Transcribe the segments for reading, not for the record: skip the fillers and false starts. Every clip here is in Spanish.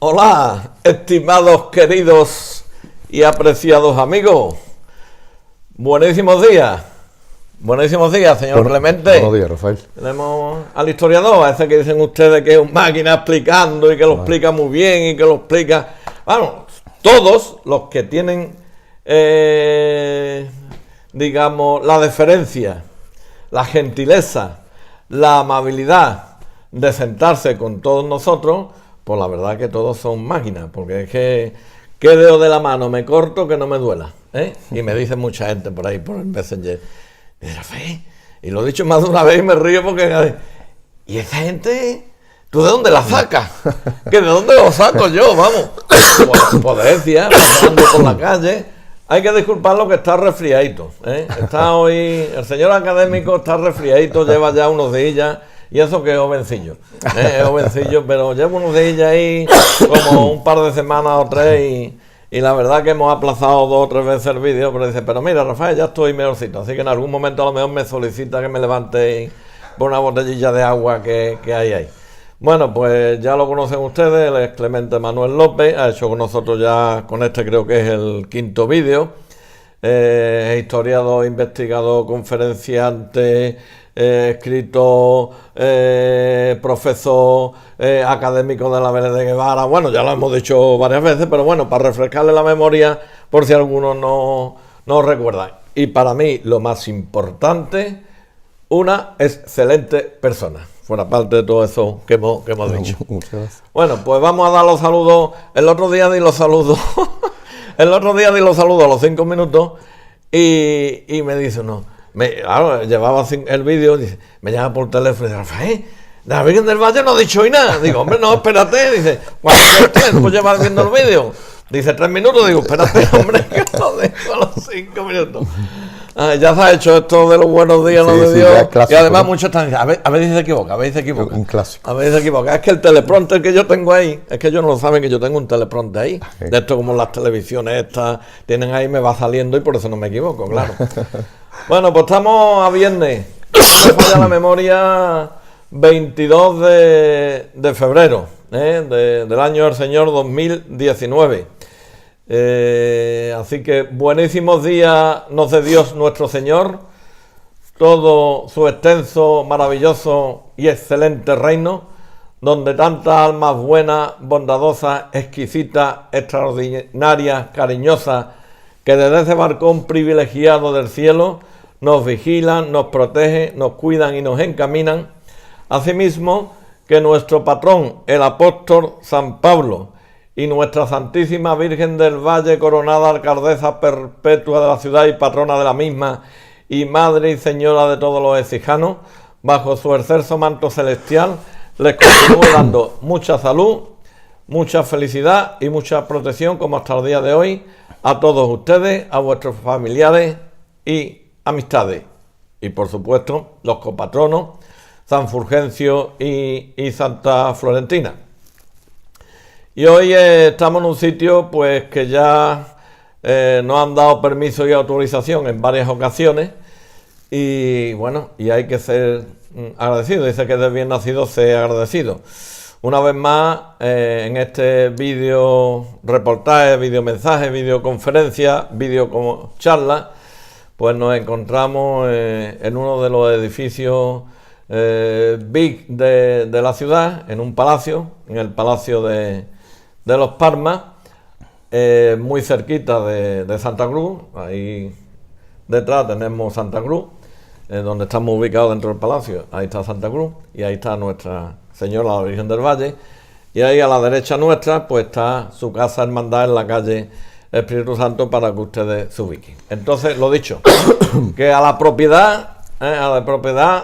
Hola, estimados, queridos y apreciados amigos. Buenísimos días, señor Clemente. Buenos días, Rafael. Tenemos al historiador, a ese que dicen ustedes que es un máquina explicando y que lo explica muy bien y que lo explica... Bueno, todos los que tienen, digamos, la deferencia, la gentileza, la amabilidad de sentarse con todos nosotros, pues la verdad que todos son máquinas, porque es que ¿qué dedo de la mano me corto que no me duela? Y me dice mucha gente por ahí, por el Messenger, y lo he dicho más de una vez y me río porque... ¿Y esa gente? ¿Tú de dónde la sacas? ¿Que de dónde lo saco yo? Vamos. Pues decía, pasando por la calle, hay que disculparlo que está resfriadito. Está hoy, el señor académico está resfriadito, lleva ya unos días. Y eso que es jovencillo, es jovencillo, pero llevo unos días ahí como un par de semanas o tres y la verdad que hemos aplazado 2 o 3 veces el vídeo, pero dice, pero mira Rafael, ya estoy mejorcito, así que en algún momento a lo mejor me solicita que me levante por una botellilla de agua que hay ahí. Bueno, pues ya lo conocen ustedes, él es Clemente Manuel López, ha hecho con nosotros ya, con este creo que es el 5º vídeo, historiador, investigador, conferenciante, escritor, profesor, académico de la Vélez de Guevara. Bueno, ya lo hemos dicho varias veces, pero bueno, para refrescarle la memoria por si alguno no recuerda. Y para mí lo más importante, una excelente persona, fuera parte de todo eso que hemos dicho. Muchas gracias. Bueno, pues vamos a dar los saludos. El otro día di los saludos a los 5 minutos y me dice uno, claro, llevaba el vídeo, dice, me llama por teléfono y dice, Rafael, la Virgen del Valle no ha dicho hoy nada. Digo, hombre, no, espérate. Dice, ¿cuánto tiempo llevas viendo el vídeo? Dice, 3 minutos. Digo, espérate, hombre, que lo dejo a los 5 minutos. Ya se ha hecho esto de los buenos días, no de Dios. Clásico, y además ¿no? Muchos están, a ver si se equivoca, Un clásico. A ver si se equivoca. Es que el teleprompter que yo tengo ahí, es que ellos no lo saben que yo tengo un teleprompter ahí. Sí. De esto como las televisiones estas tienen ahí, me va saliendo y por eso no me equivoco, claro. Bueno, pues estamos a viernes. No me falla la memoria, 22 de febrero del año del Señor 2019. Así que buenísimos días nos dé Dios nuestro Señor, todo su extenso, maravilloso y excelente reino, donde tantas almas buenas, bondadosas, exquisitas, extraordinarias, cariñosas, que desde ese balcón privilegiado del cielo nos vigilan, nos protegen, nos cuidan y nos encaminan. Asimismo, que nuestro patrón, el apóstol San Pablo, y nuestra Santísima Virgen del Valle, coronada alcaldesa perpetua de la ciudad y patrona de la misma, y Madre y Señora de todos los exijanos, bajo su excelso manto celestial, les continúo dando mucha salud, mucha felicidad y mucha protección, como hasta el día de hoy, a todos ustedes, a vuestros familiares y amistades. Y por supuesto, los copatronos, San Fulgencio y Santa Florentina. Y hoy estamos en un sitio pues que ya nos han dado permiso y autorización en varias ocasiones y bueno, y hay que ser agradecido. Dice que de bien nacido sea agradecido. Una vez más, en este vídeo reportaje, vídeo mensaje, videoconferencia, vídeo charla, pues nos encontramos en uno de los edificios big de la ciudad, en un palacio, en el Palacio de los Parmas, muy cerquita de Santa Cruz. Ahí detrás tenemos Santa Cruz, donde estamos ubicados dentro del palacio. Ahí está Santa Cruz y ahí está Nuestra Señora la Virgen del Valle. Y ahí a la derecha nuestra pues está su casa hermandad en la calle Espíritu Santo, para que ustedes se ubiquen. Entonces, lo dicho, que a la propiedad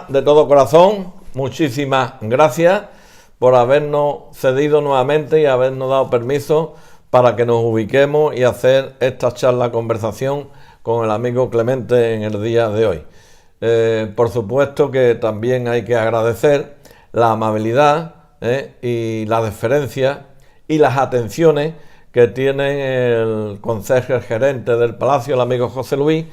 de todo corazón, muchísimas gracias por habernos cedido nuevamente y habernos dado permiso para que nos ubiquemos y hacer esta charla conversación con el amigo Clemente en el día de hoy. Por supuesto que también hay que agradecer la amabilidad y la deferencia y las atenciones que tienen el conserje gerente del palacio, el amigo José Luis,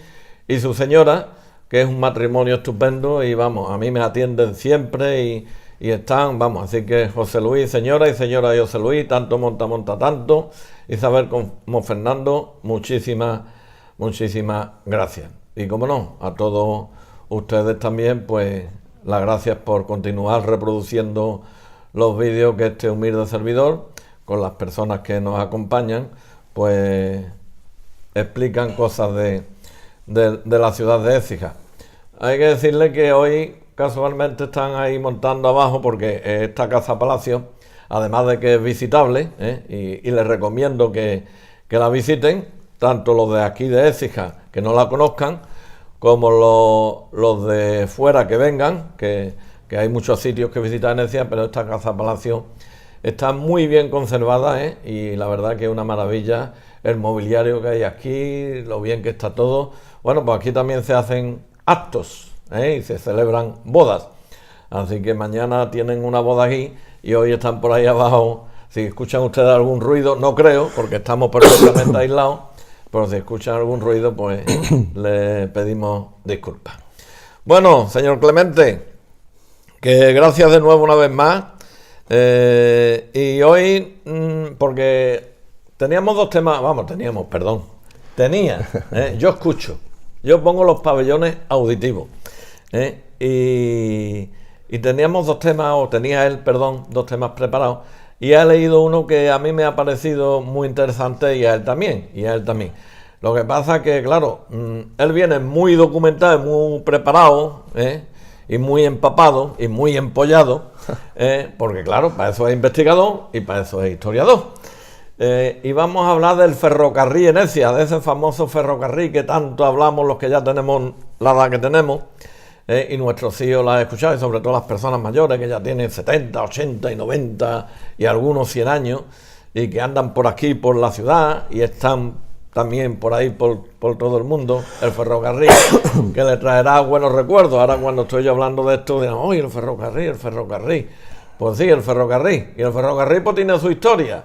y su señora, que es un matrimonio estupendo y vamos, a mí me atienden siempre y están, vamos, así que José Luis, señora y José Luis, tanto monta tanto, Isabel como Fernando, muchísimas gracias. Y como no, a todos ustedes también, pues las gracias por continuar reproduciendo los vídeos que este humilde servidor, con las personas que nos acompañan, pues explican cosas de la ciudad de Écija. Hay que decirle que hoy casualmente están ahí montando abajo, porque esta casa palacio, además de que es visitable, y les recomiendo que la visiten, tanto los de aquí de Écija que no la conozcan, como los de fuera que vengan, que hay muchos sitios que visitar en Écija, pero esta casa palacio está muy bien conservada, y la verdad que es una maravilla el mobiliario que hay aquí, lo bien que está todo. Bueno, pues aquí también se hacen actos, y se celebran bodas. Así que mañana tienen una boda aquí y hoy están por ahí abajo. Si escuchan ustedes algún ruido, no creo, porque estamos perfectamente aislados, pero si escuchan algún ruido, pues le pedimos disculpas. Bueno, señor Clemente, que gracias de nuevo una vez más. Y hoy, porque teníamos dos temas, yo escucho, yo pongo los pabellones auditivos, y teníamos dos temas preparados, y he leído uno que a mí me ha parecido muy interesante, y a él también. Lo que pasa que, claro, él viene muy documentado, muy preparado, y muy empapado y muy empollado, porque claro, para eso es investigador y para eso es historiador. Y vamos a hablar del ferrocarril en Écija, de ese famoso ferrocarril que tanto hablamos los que ya tenemos la edad que tenemos, y nuestros hijos la han escuchado, y sobre todo las personas mayores que ya tienen 70, 80 y 90 y algunos 100 años, y que andan por aquí, por la ciudad, y están también por ahí, por todo el mundo, el ferrocarril, que le traerá buenos recuerdos. Ahora cuando estoy yo hablando de esto, dirán, ¡oye, el ferrocarril! Pues sí, el ferrocarril. Y el ferrocarril pues tiene su historia,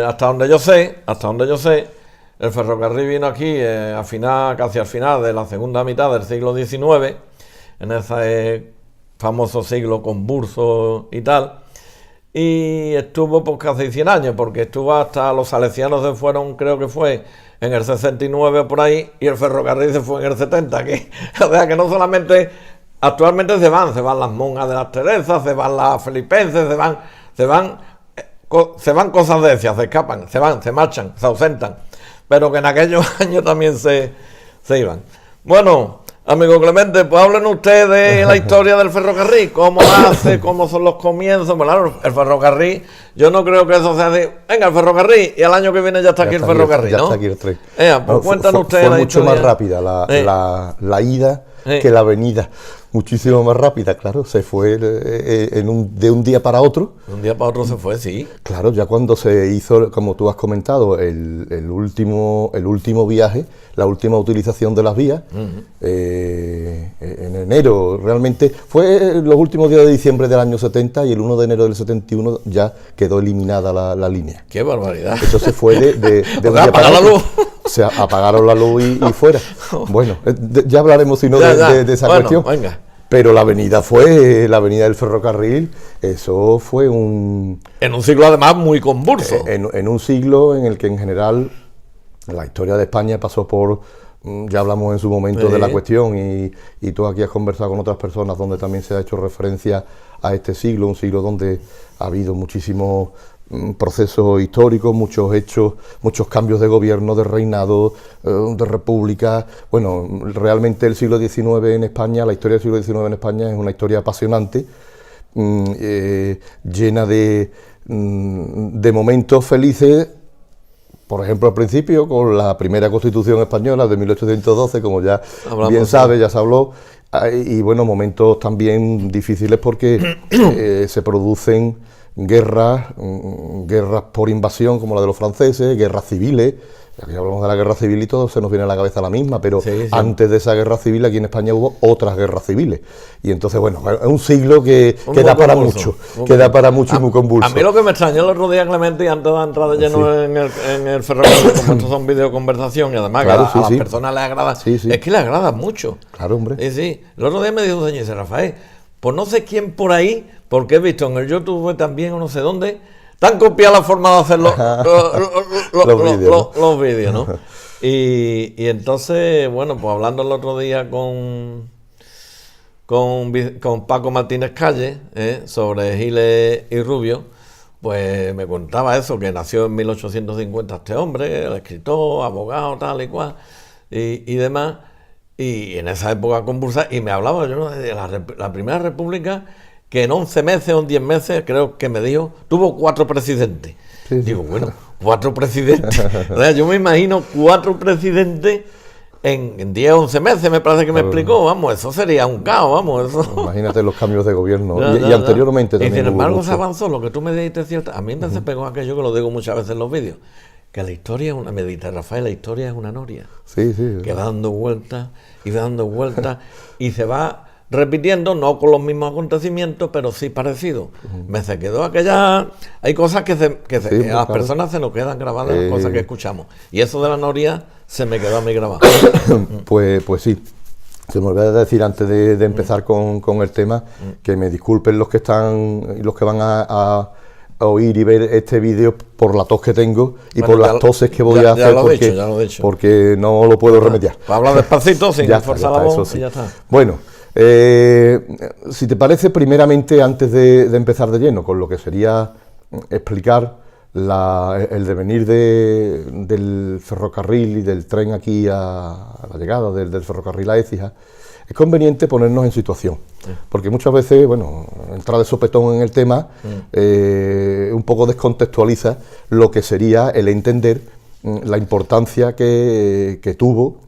hasta donde yo sé, el ferrocarril vino aquí casi al final de la segunda mitad del siglo XIX, en ese famoso siglo convulso y tal. Y estuvo pues casi 100 años, porque estuvo hasta los salesianos se fueron, creo que fue en el 69 o por ahí, y el ferrocarril se fue en el 70, o sea que no solamente, actualmente se van las monjas de las Teresas, se van las filipenses, se van cosas de esas, se escapan, se marchan, se ausentan, pero que en aquellos años también se iban. Bueno, amigo Clemente, pues hablen ustedes de la historia del ferrocarril, cómo nace, cómo son los comienzos. Bueno, claro, el ferrocarril, yo no creo que eso sea así, venga, el ferrocarril, y al año que viene ya está aquí el ferrocarril, ¿no? Ya está aquí el tren. Pues cuéntanos ustedes la historia. Fue mucho más rápida la ida que la venida, muchísimo más rápida, claro, se fue de un día para otro. De un día para otro se fue, sí. Claro, ya cuando se hizo, como tú has comentado, el último viaje, la última utilización de las vías, en enero, realmente, fue los últimos días de diciembre del año 70, y el 1 de enero del 71 ya quedó eliminada la línea. ¡Qué barbaridad! Eso se fue de un día para otro. La luz. O sea, apagaron la luz y fuera. Bueno, ya hablaremos si no de esa cuestión. Venga. Pero la avenida del ferrocarril, eso fue en un siglo además muy convulso. En un siglo en el que en general la historia de España pasó por, ya hablamos en su momento de la cuestión, y tú aquí has conversado con otras personas donde también se ha hecho referencia a este siglo, un siglo donde ha habido muchísimos procesos históricos, muchos hechos, muchos cambios de gobierno, de reinado, de república. Bueno, realmente el siglo XIX en España, la historia del siglo XIX en España es una historia apasionante, llena de momentos felices. Por ejemplo, al principio, con la primera Constitución española de 1812, como ya bien sabe, ya se habló, y bueno, momentos también difíciles porque se producen guerras por invasión, como la de los franceses, guerras civiles. Aquí hablamos de la guerra civil y todo se nos viene a la cabeza la misma, pero antes de esa guerra civil aquí en España hubo otras guerras civiles. Y entonces, bueno, es un siglo que da para mucho, y muy convulso. A mí lo que me extrañó el otro día, Clemente, y antes de entrar de lleno en el ferrocarril, como estos son videoconversación, y además claro, a las personas les agrada, es que les agrada mucho. Claro, hombre. Y sí, el otro día me dijo un señor, dice, Rafael, pues no sé quién por ahí, porque he visto en el YouTube también o no sé dónde, tan copiada la forma de hacer los vídeos, ¿no? Y entonces, bueno, pues hablando el otro día con Paco Martínez Calle, sobre Giles y Rubio, pues me contaba eso, que nació en 1850 este hombre, el escritor, abogado, tal y cual, y demás, y en esa época convulsa, y me hablaba yo de la Primera República, que en 11 meses o en 10 meses, creo que me dijo, tuvo 4 presidentes. Sí, digo, bueno, 4 presidentes. O sea, yo me imagino 4 presidentes en 10 o 11 meses, me parece que me explicó, vamos, eso sería un caos, vamos. Eso. Imagínate los cambios de gobierno. Y anteriormente también. Y sin embargo se avanzó, lo que tú me dijiste cierto. A mí me se pegó aquello que lo digo muchas veces en los vídeos, que la historia es una, me dice Rafael, la historia es una noria. Sí, sí. Que va dando vueltas y va dando vueltas y se va repitiendo, no con los mismos acontecimientos, pero sí parecidos. Me se quedó aquella... Hay cosas que a las personas se nos quedan grabadas, las cosas que escuchamos. Y eso de la noria se me quedó a mí grabado. Pues sí. Se me olvidó decir antes de empezar con el tema, que me disculpen los que van a oír y ver este vídeo por la tos que tengo y por las toses que voy a hacer, porque no lo puedo remediar. Habla despacito, sin forzar la voz, y ya está. Bueno, si te parece, primeramente, antes de empezar de lleno con lo que sería explicar el devenir del ferrocarril y del tren aquí a la llegada del ferrocarril a Écija, es conveniente ponernos en situación, porque muchas veces, bueno, entrar de sopetón en el tema un poco descontextualiza lo que sería el entender la importancia que tuvo,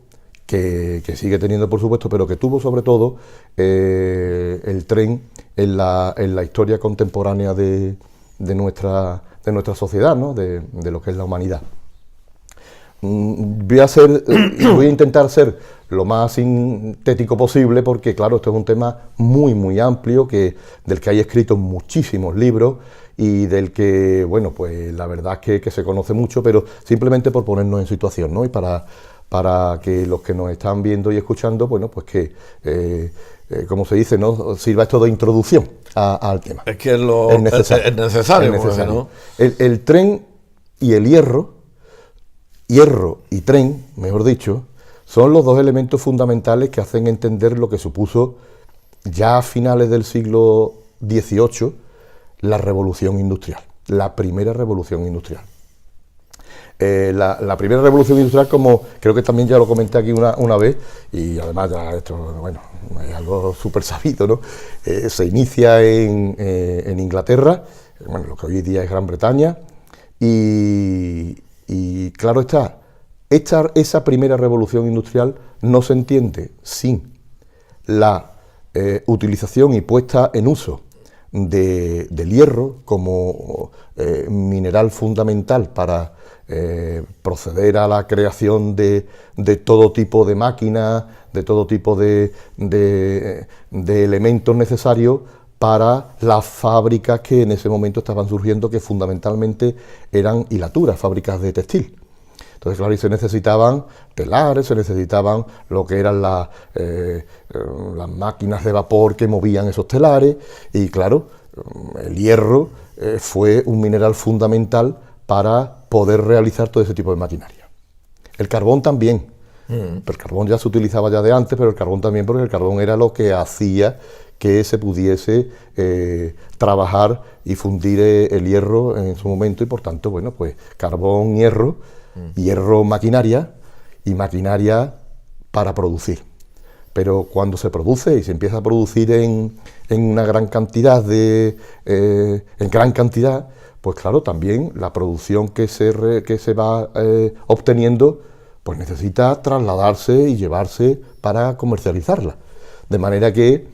que sigue teniendo, por supuesto, pero que tuvo sobre todo el tren en la historia contemporánea de nuestra sociedad, ¿no? de lo que es la humanidad. Voy a intentar ser lo más sintético posible, porque claro, esto es un tema muy muy amplio, del que hay escritos muchísimos libros y del que, bueno, pues la verdad es que se conoce mucho, pero simplemente por ponernos en situación, ¿no? Y para que los que nos están viendo y escuchando, bueno, pues que, como se dice, ¿no?, sirva esto de introducción al tema. Es que es necesario. ¿No? El tren y el hierro y tren, mejor dicho, son los dos elementos fundamentales que hacen entender lo que supuso ya a finales del siglo XVIII la revolución industrial, la primera revolución industrial. La primera revolución industrial, como creo que también ya lo comenté aquí una vez, y además ya esto, bueno, es algo súper sabido, ¿no? Se inicia en Inglaterra, bueno, lo que hoy día es Gran Bretaña, y claro está, esa primera revolución industrial no se entiende sin la utilización y puesta en uso del hierro como mineral fundamental para proceder a la creación de todo tipo de máquinas, de todo tipo de elementos necesarios para las fábricas que en ese momento estaban surgiendo, que fundamentalmente eran hilaturas, fábricas de textil. Entonces, claro, y se necesitaban telares, se necesitaban lo que eran las máquinas de vapor que movían esos telares, y claro, el hierro fue un mineral fundamental para poder realizar todo ese tipo de maquinaria. El carbón también, pero el carbón ya se utilizaba ya de antes, pero el carbón también, porque el carbón era lo que hacía que se pudiese trabajar y fundir el hierro en su momento, y por tanto, bueno, pues carbón, hierro, maquinaria, y maquinaria para producir. Pero cuando se produce y se empieza a producir en una gran cantidad, pues claro, también la producción que se va obteniendo, pues necesita trasladarse y llevarse para comercializarla. De manera que,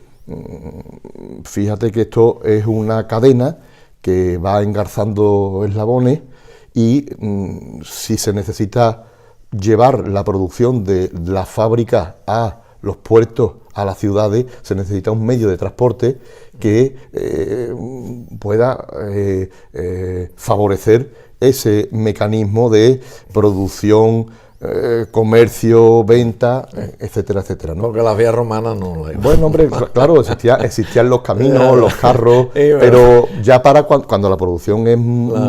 fíjate que esto es una cadena que va engarzando eslabones, y si se necesita llevar la producción de las fábricas a los puertos, a las ciudades, se necesita un medio de transporte que pueda favorecer ese mecanismo de producción comercio, venta, etcétera, etcétera, ¿no? Porque las vías romanas no. Bueno, hombre, claro, existían los caminos, los carros, pero ya para cuando la producción es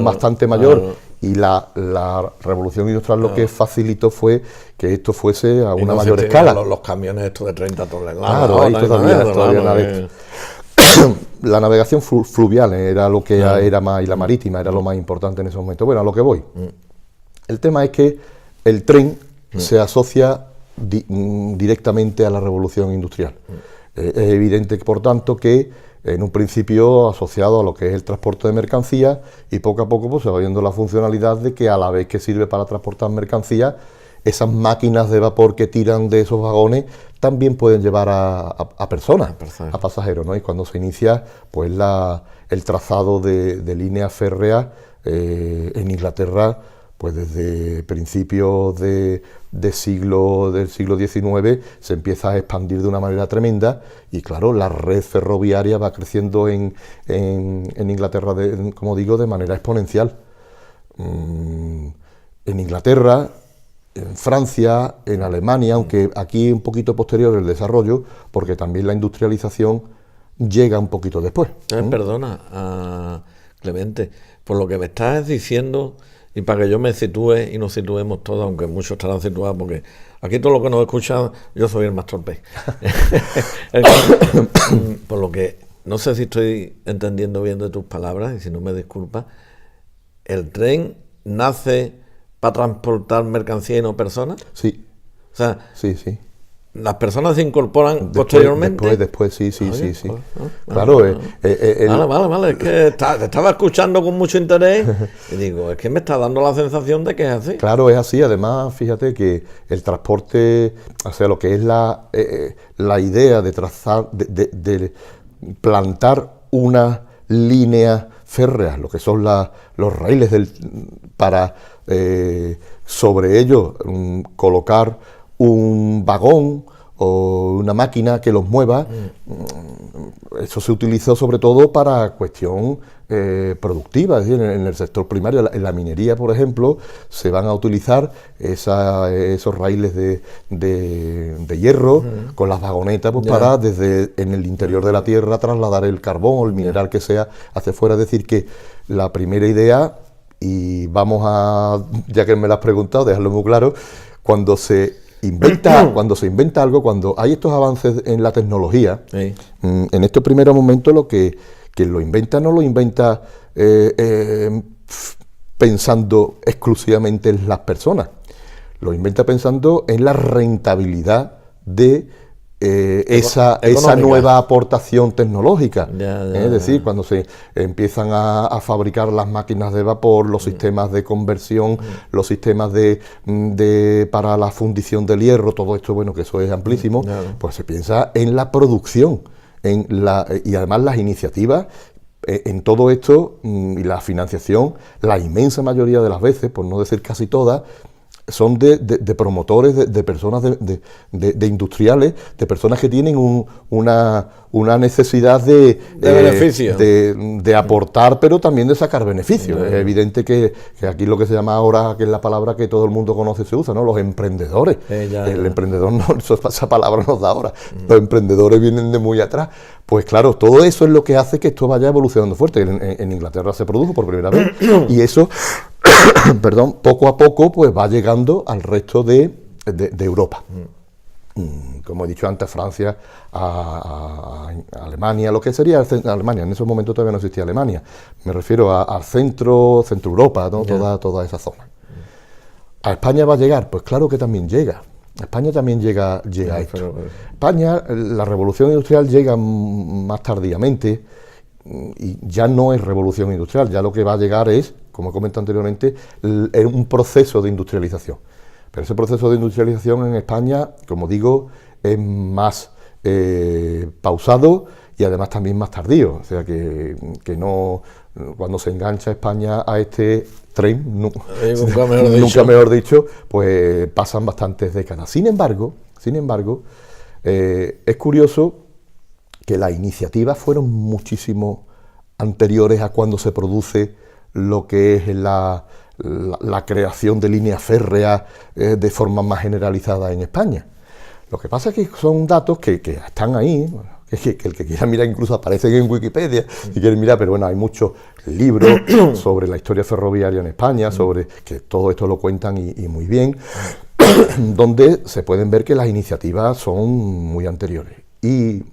bastante mayor y la revolución industrial lo que facilitó fue que esto fuese a una mayor escala. Los camiones estos de 30 toneladas. Claro, ahí todavía la navegación fluvial era lo que era más, y la marítima era lo más importante en ese momento. Bueno, a lo que voy. El tema es que el tren se asocia directamente a la revolución industrial. Es evidente, por tanto, que en un principio asociado a lo que es el transporte de mercancías y poco a poco pues, se va viendo la funcionalidad de que a la vez que sirve para transportar mercancías, esas máquinas de vapor que tiran de esos vagones también pueden llevar a personas, a pasajeros, ¿no? Y cuando se inicia pues el trazado de líneas férreas en Inglaterra, pues desde principios del siglo XIX se empieza a expandir de una manera tremenda y claro, la red ferroviaria va creciendo en Inglaterra, como digo, de manera exponencial. En Inglaterra, en Francia, en Alemania, aunque aquí un poquito posterior el desarrollo, porque también la industrialización llega un poquito después. Perdona, Clemente, por lo que me estás diciendo... Y para que yo me sitúe y nos situemos todos, aunque muchos estarán situados, porque aquí todos los que nos escuchan, yo soy el más torpe. Por lo que, no sé si estoy entendiendo bien de tus palabras, y si no me disculpas, ¿el tren nace para transportar mercancía y no personas? Sí. O sea, sí. ¿Las personas se incorporan posteriormente? Después, sí. Claro. Vale, es que te estaba escuchando con mucho interés y digo, es que me está dando la sensación de que es así. Claro, es así. Además, fíjate que el transporte, o sea, lo que es la idea de trazar, de plantar una línea férrea, lo que son los raíles para sobre ellos colocar un vagón o una máquina que los mueva. Eso se utilizó sobre todo para cuestión productiva, es decir, en el sector primario, en la minería, por ejemplo, se van a utilizar esos raíles de hierro con las vagonetas pues, para desde en el interior de la tierra trasladar el carbón o el mineral que sea hacia afuera. Es decir, que la primera idea, y vamos a, ya que me lo has preguntado, dejarlo muy claro, cuando se inventa algo, cuando hay estos avances en la tecnología, en estos primeros momentos lo que lo inventa no lo inventa pensando exclusivamente en las personas, lo inventa pensando en la rentabilidad de esa nueva aportación tecnológica. Es decir, cuando se empiezan a fabricar las máquinas de vapor, los sistemas de conversión, los sistemas para la fundición del hierro, todo esto, bueno, que eso es amplísimo, pues se piensa en la producción, y además las iniciativas en todo esto y la financiación, la inmensa mayoría de las veces, por no decir casi todas, son de promotores, de personas, de industriales, de personas que tienen una necesidad de beneficio, de aportar, pero también de sacar beneficios. Es evidente que aquí lo que se llama ahora, que es la palabra que todo el mundo conoce y se usa, ¿no? Los emprendedores. El emprendedor, no, esa palabra nos da ahora. Los emprendedores vienen de muy atrás. Pues claro, todo eso es lo que hace que esto vaya evolucionando fuerte. En Inglaterra se produjo por primera vez y eso... perdón, poco a poco pues va llegando al resto de Europa. Como he dicho antes, Francia, a Alemania, lo que sería Alemania. En ese momento todavía no existía Alemania. Me refiero al centro Europa, ¿no? Toda esa zona. ¿A España va a llegar? Pues claro que también llega. A España también llega esto. España, la revolución industrial llega más tardíamente y ya no es revolución industrial, ya lo que va a llegar es, como he comentado anteriormente, un proceso de industrialización. Pero ese proceso de industrialización en España, como digo, es más pausado y además también más tardío. O sea que no, cuando se engancha España a este tren, nunca mejor dicho, pues pasan bastantes décadas. Sin embargo, es curioso que las iniciativas fueron muchísimo anteriores a cuando se produce lo que es la la creación de líneas férreas de forma más generalizada en España. Lo que pasa es que son datos que están ahí, bueno, que el que quiera mirar incluso aparecen en Wikipedia, si quieren mirar, pero bueno, hay muchos libros sobre la historia ferroviaria en España, sobre que todo esto lo cuentan y muy bien, donde se pueden ver que las iniciativas son muy anteriores. Y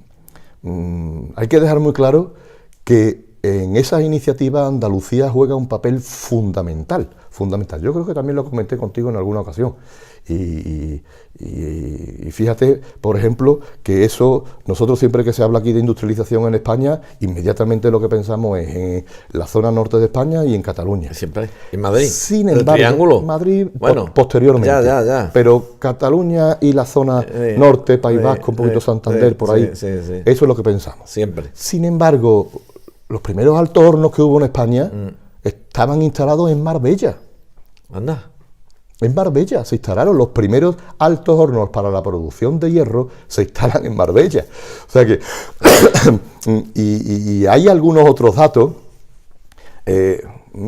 hay que dejar muy claro que en esas iniciativas Andalucía juega un papel fundamental. Yo creo que también lo comenté contigo en alguna ocasión. Y fíjate, por ejemplo, que eso, nosotros siempre que se habla aquí de industrialización en España, inmediatamente lo que pensamos es en la zona norte de España y en Cataluña. Siempre. ¿En Madrid? Sin ¿El embargo, triángulo? Madrid Bueno, posteriormente. Ya. Pero Cataluña y la zona norte, País Vasco, un poquito Santander, por ahí, sí. eso es lo que pensamos. Siempre. Sin embargo, los primeros altos hornos que hubo en España estaban instalados en Marbella. Anda. En Marbella se instalaron los primeros altos hornos para la producción de hierro, se instalan en Marbella. O sea que, y hay algunos otros datos.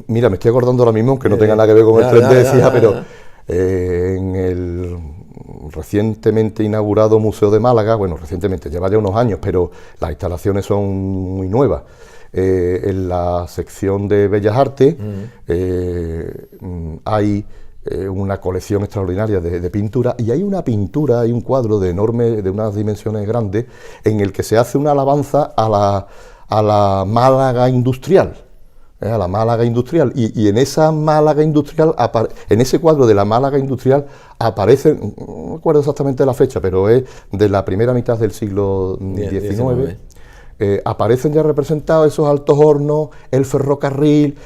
Mira, me estoy acordando ahora mismo, aunque no tenga nada que ver con el tren de Écija, pero en el recientemente inaugurado Museo de Málaga, bueno, recientemente, lleva ya unos años, pero las instalaciones son muy nuevas. En la sección de Bellas Artes hay una colección extraordinaria de pintura, y hay una pintura, hay un cuadro de unas dimensiones grandes, en el que se hace una alabanza a la Málaga industrial, a la Málaga industrial, y en esa Málaga industrial, en ese cuadro de la Málaga industrial aparece, no me acuerdo exactamente la fecha, pero es de la primera mitad del siglo XIX. Aparecen ya representados esos altos hornos, el ferrocarril.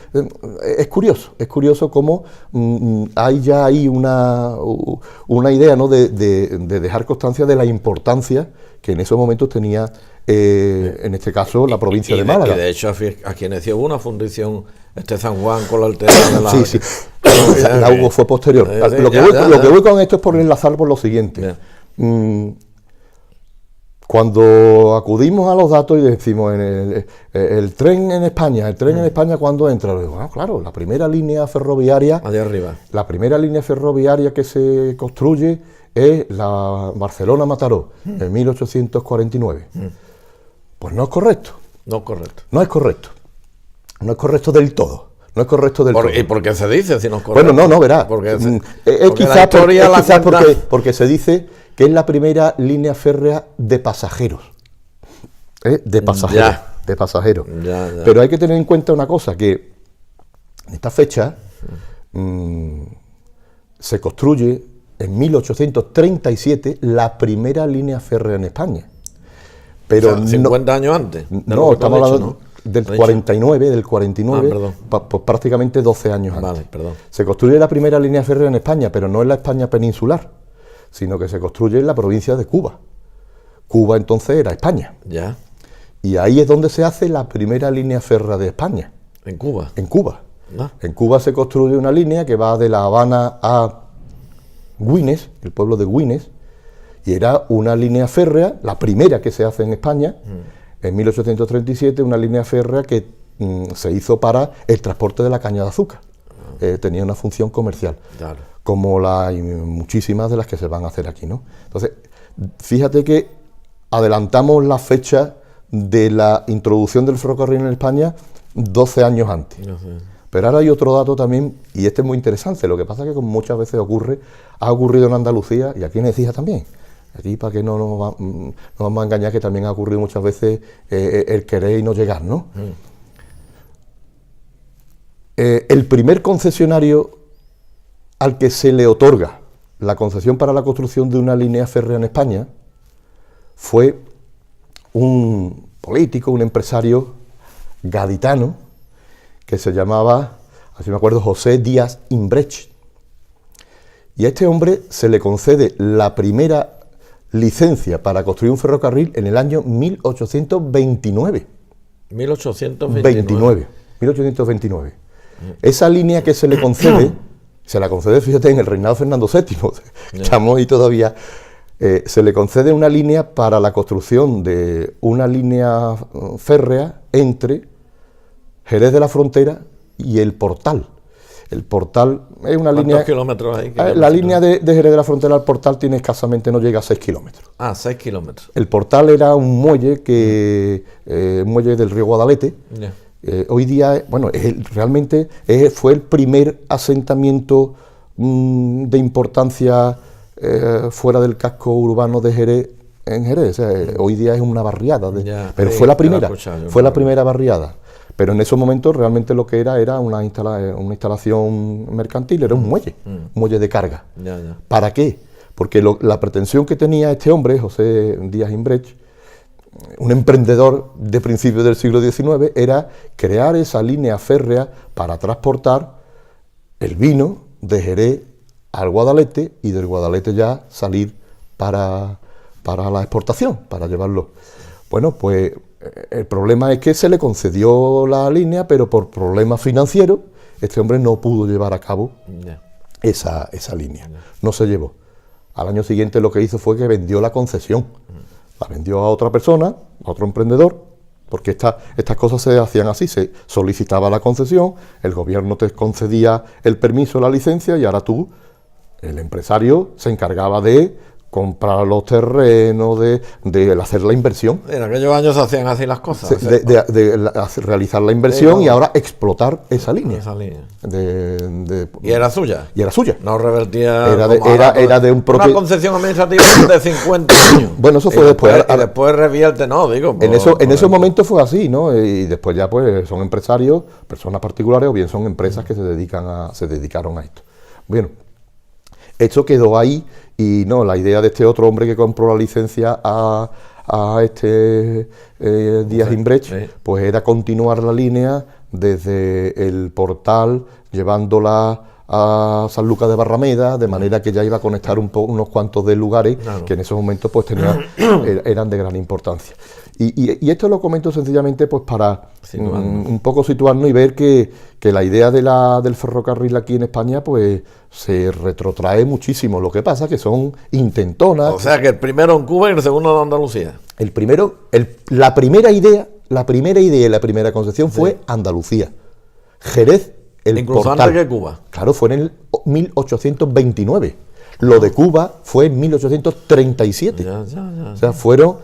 Es curioso cómo hay ya ahí una idea, ¿no?, de dejar constancia de la importancia que en esos momentos tenía, en este caso, la provincia de Málaga. Y de hecho, a quienes dio una fundición San Juan con la alteración de la... Sí. La Hugo fue posterior. Lo que voy con esto es por enlazar por lo siguiente. Cuando acudimos a los datos y decimos el tren en España, ¿cuándo entra? Bueno, claro, la primera línea ferroviaria... Allá arriba. La primera línea ferroviaria que se construye es la Barcelona-Mataró, en 1849. Pues no es correcto. No es correcto. No es correcto. No es correcto del todo. No es correcto del todo. ¿Y por qué se dice si no es correcto? Bueno, no, verá. Quizás porque se dice que es la primera línea férrea de pasajeros. De pasajeros. Ya. Pero hay que tener en cuenta una cosa, que en esta fecha se construye en 1837 la primera línea férrea en España. Pero o sea, 50 años antes. No, estamos hablando del 49, pues prácticamente 12 años antes. Vale, perdón. Se construye la primera línea férrea en España, pero no en la España peninsular, sino que se construye en la provincia de Cuba. Cuba entonces era España. Ya. Y ahí es donde se hace la primera línea férrea de España. ¿En Cuba? En Cuba. Ah. En Cuba se construye una línea que va de La Habana a Güines, el pueblo de Güines, y era una línea férrea, la primera que se hace en España, en 1837, una línea férrea que se hizo para el transporte de la caña de azúcar. Tenía una función comercial. Claro. Como muchísimas de las que se van a hacer aquí, ¿no? Entonces, fíjate que adelantamos la fecha de la introducción del ferrocarril en España 12 años antes. No sé. Pero ahora hay otro dato también, y este es muy interesante. Lo que pasa es que, como muchas veces ha ocurrido en Andalucía, y aquí en Écija también. Aquí, para que no nos vamos a engañar, que también ha ocurrido muchas veces el querer y no llegar, ¿no? El primer concesionario al que se le otorga la concesión para la construcción de una línea férrea en España fue un político, un empresario gaditano que se llamaba, así me acuerdo, José Díaz Imbrecht. Y a este hombre se le concede la primera licencia para construir un ferrocarril en el año 1829. 1829. Esa línea que se le concede, fíjate, en el reinado de Fernando VII, estamos ahí todavía, se le concede una línea para la construcción de una línea férrea entre Jerez de la Frontera y El Portal. El Portal es una ¿Cuántos línea... kilómetros hay? La línea de Jerez de la Frontera al Portal tiene escasamente, no llega a 6 kilómetros. 6 kilómetros. El Portal era un muelle un muelle del río Guadalete. Yeah. Hoy día, bueno, fue el primer asentamiento de importancia fuera del casco urbano de Jerez, en Jerez. O sea, hoy día es una barriada, pero fue la primera barriada. Pero en esos momentos realmente lo que era una instalación mercantil, era un muelle de carga. ¿Para qué? Porque la pretensión que tenía este hombre, José Díaz Imbrecht, un emprendedor de principios del siglo XIX, era crear esa línea férrea para transportar el vino de Jerez al Guadalete y del Guadalete ya salir para la exportación, para llevarlo. Bueno, pues el problema es que se le concedió la línea, pero por problemas financieros este hombre no pudo llevar a cabo esa línea. No se llevó. Al año siguiente lo que hizo fue que vendió la concesión. La vendió a otra persona, a otro emprendedor, porque estas cosas se hacían así, se solicitaba la concesión, el gobierno te concedía el permiso, la licencia, y ahora tú, el empresario, se encargaba de comprar los terrenos, de hacer la inversión. En aquellos años se hacían así las cosas. Realizar la inversión y ahora explotar esa línea. ¿Y era suya? Y era suya. No revertía... Era de un propio... Una concesión administrativa de 50 años. Bueno, eso fue después. Y después revierte, no, digo... En esos momentos fue así, ¿no? Y después ya pues son empresarios, personas particulares, o bien son empresas que se dedicaron a esto. Bueno, esto quedó ahí. Y no, la idea de este otro hombre que compró la licencia a este Díaz Imbrecht, pues era continuar la línea desde el Portal, llevándola a San Lucas de Barrameda, de manera que ya iba a conectar unos cuantos de lugares que en esos momentos pues eran de gran importancia. Y esto lo comento sencillamente pues para un poco situarnos y ver que la idea del ferrocarril aquí en España pues se retrotrae muchísimo. Lo que pasa es que son intentonas. O sea que el primero en Cuba y el segundo en Andalucía. La primera idea y la primera concepción fue Andalucía. Jerez, el incluso Portal. Antes que Cuba. Claro, fue en el 1829. Lo de Cuba fue en 1837. O sea, fueron,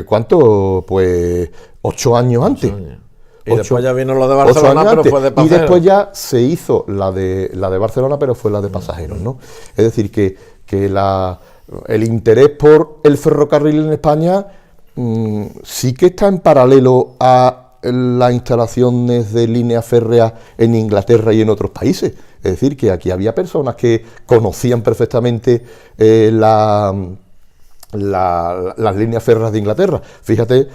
¿cuánto? Pues 8 años antes. 8 años. Y después ya vino lo de Barcelona, pero fue de pasajeros. Y después ya se hizo la de Barcelona, pero fue la de pasajeros, ¿no? Es decir, que el interés por el ferrocarril en España sí que está en paralelo a las instalaciones de líneas férreas en Inglaterra y en otros países. Es decir, que aquí había personas que conocían perfectamente las líneas férreas de Inglaterra. Fíjate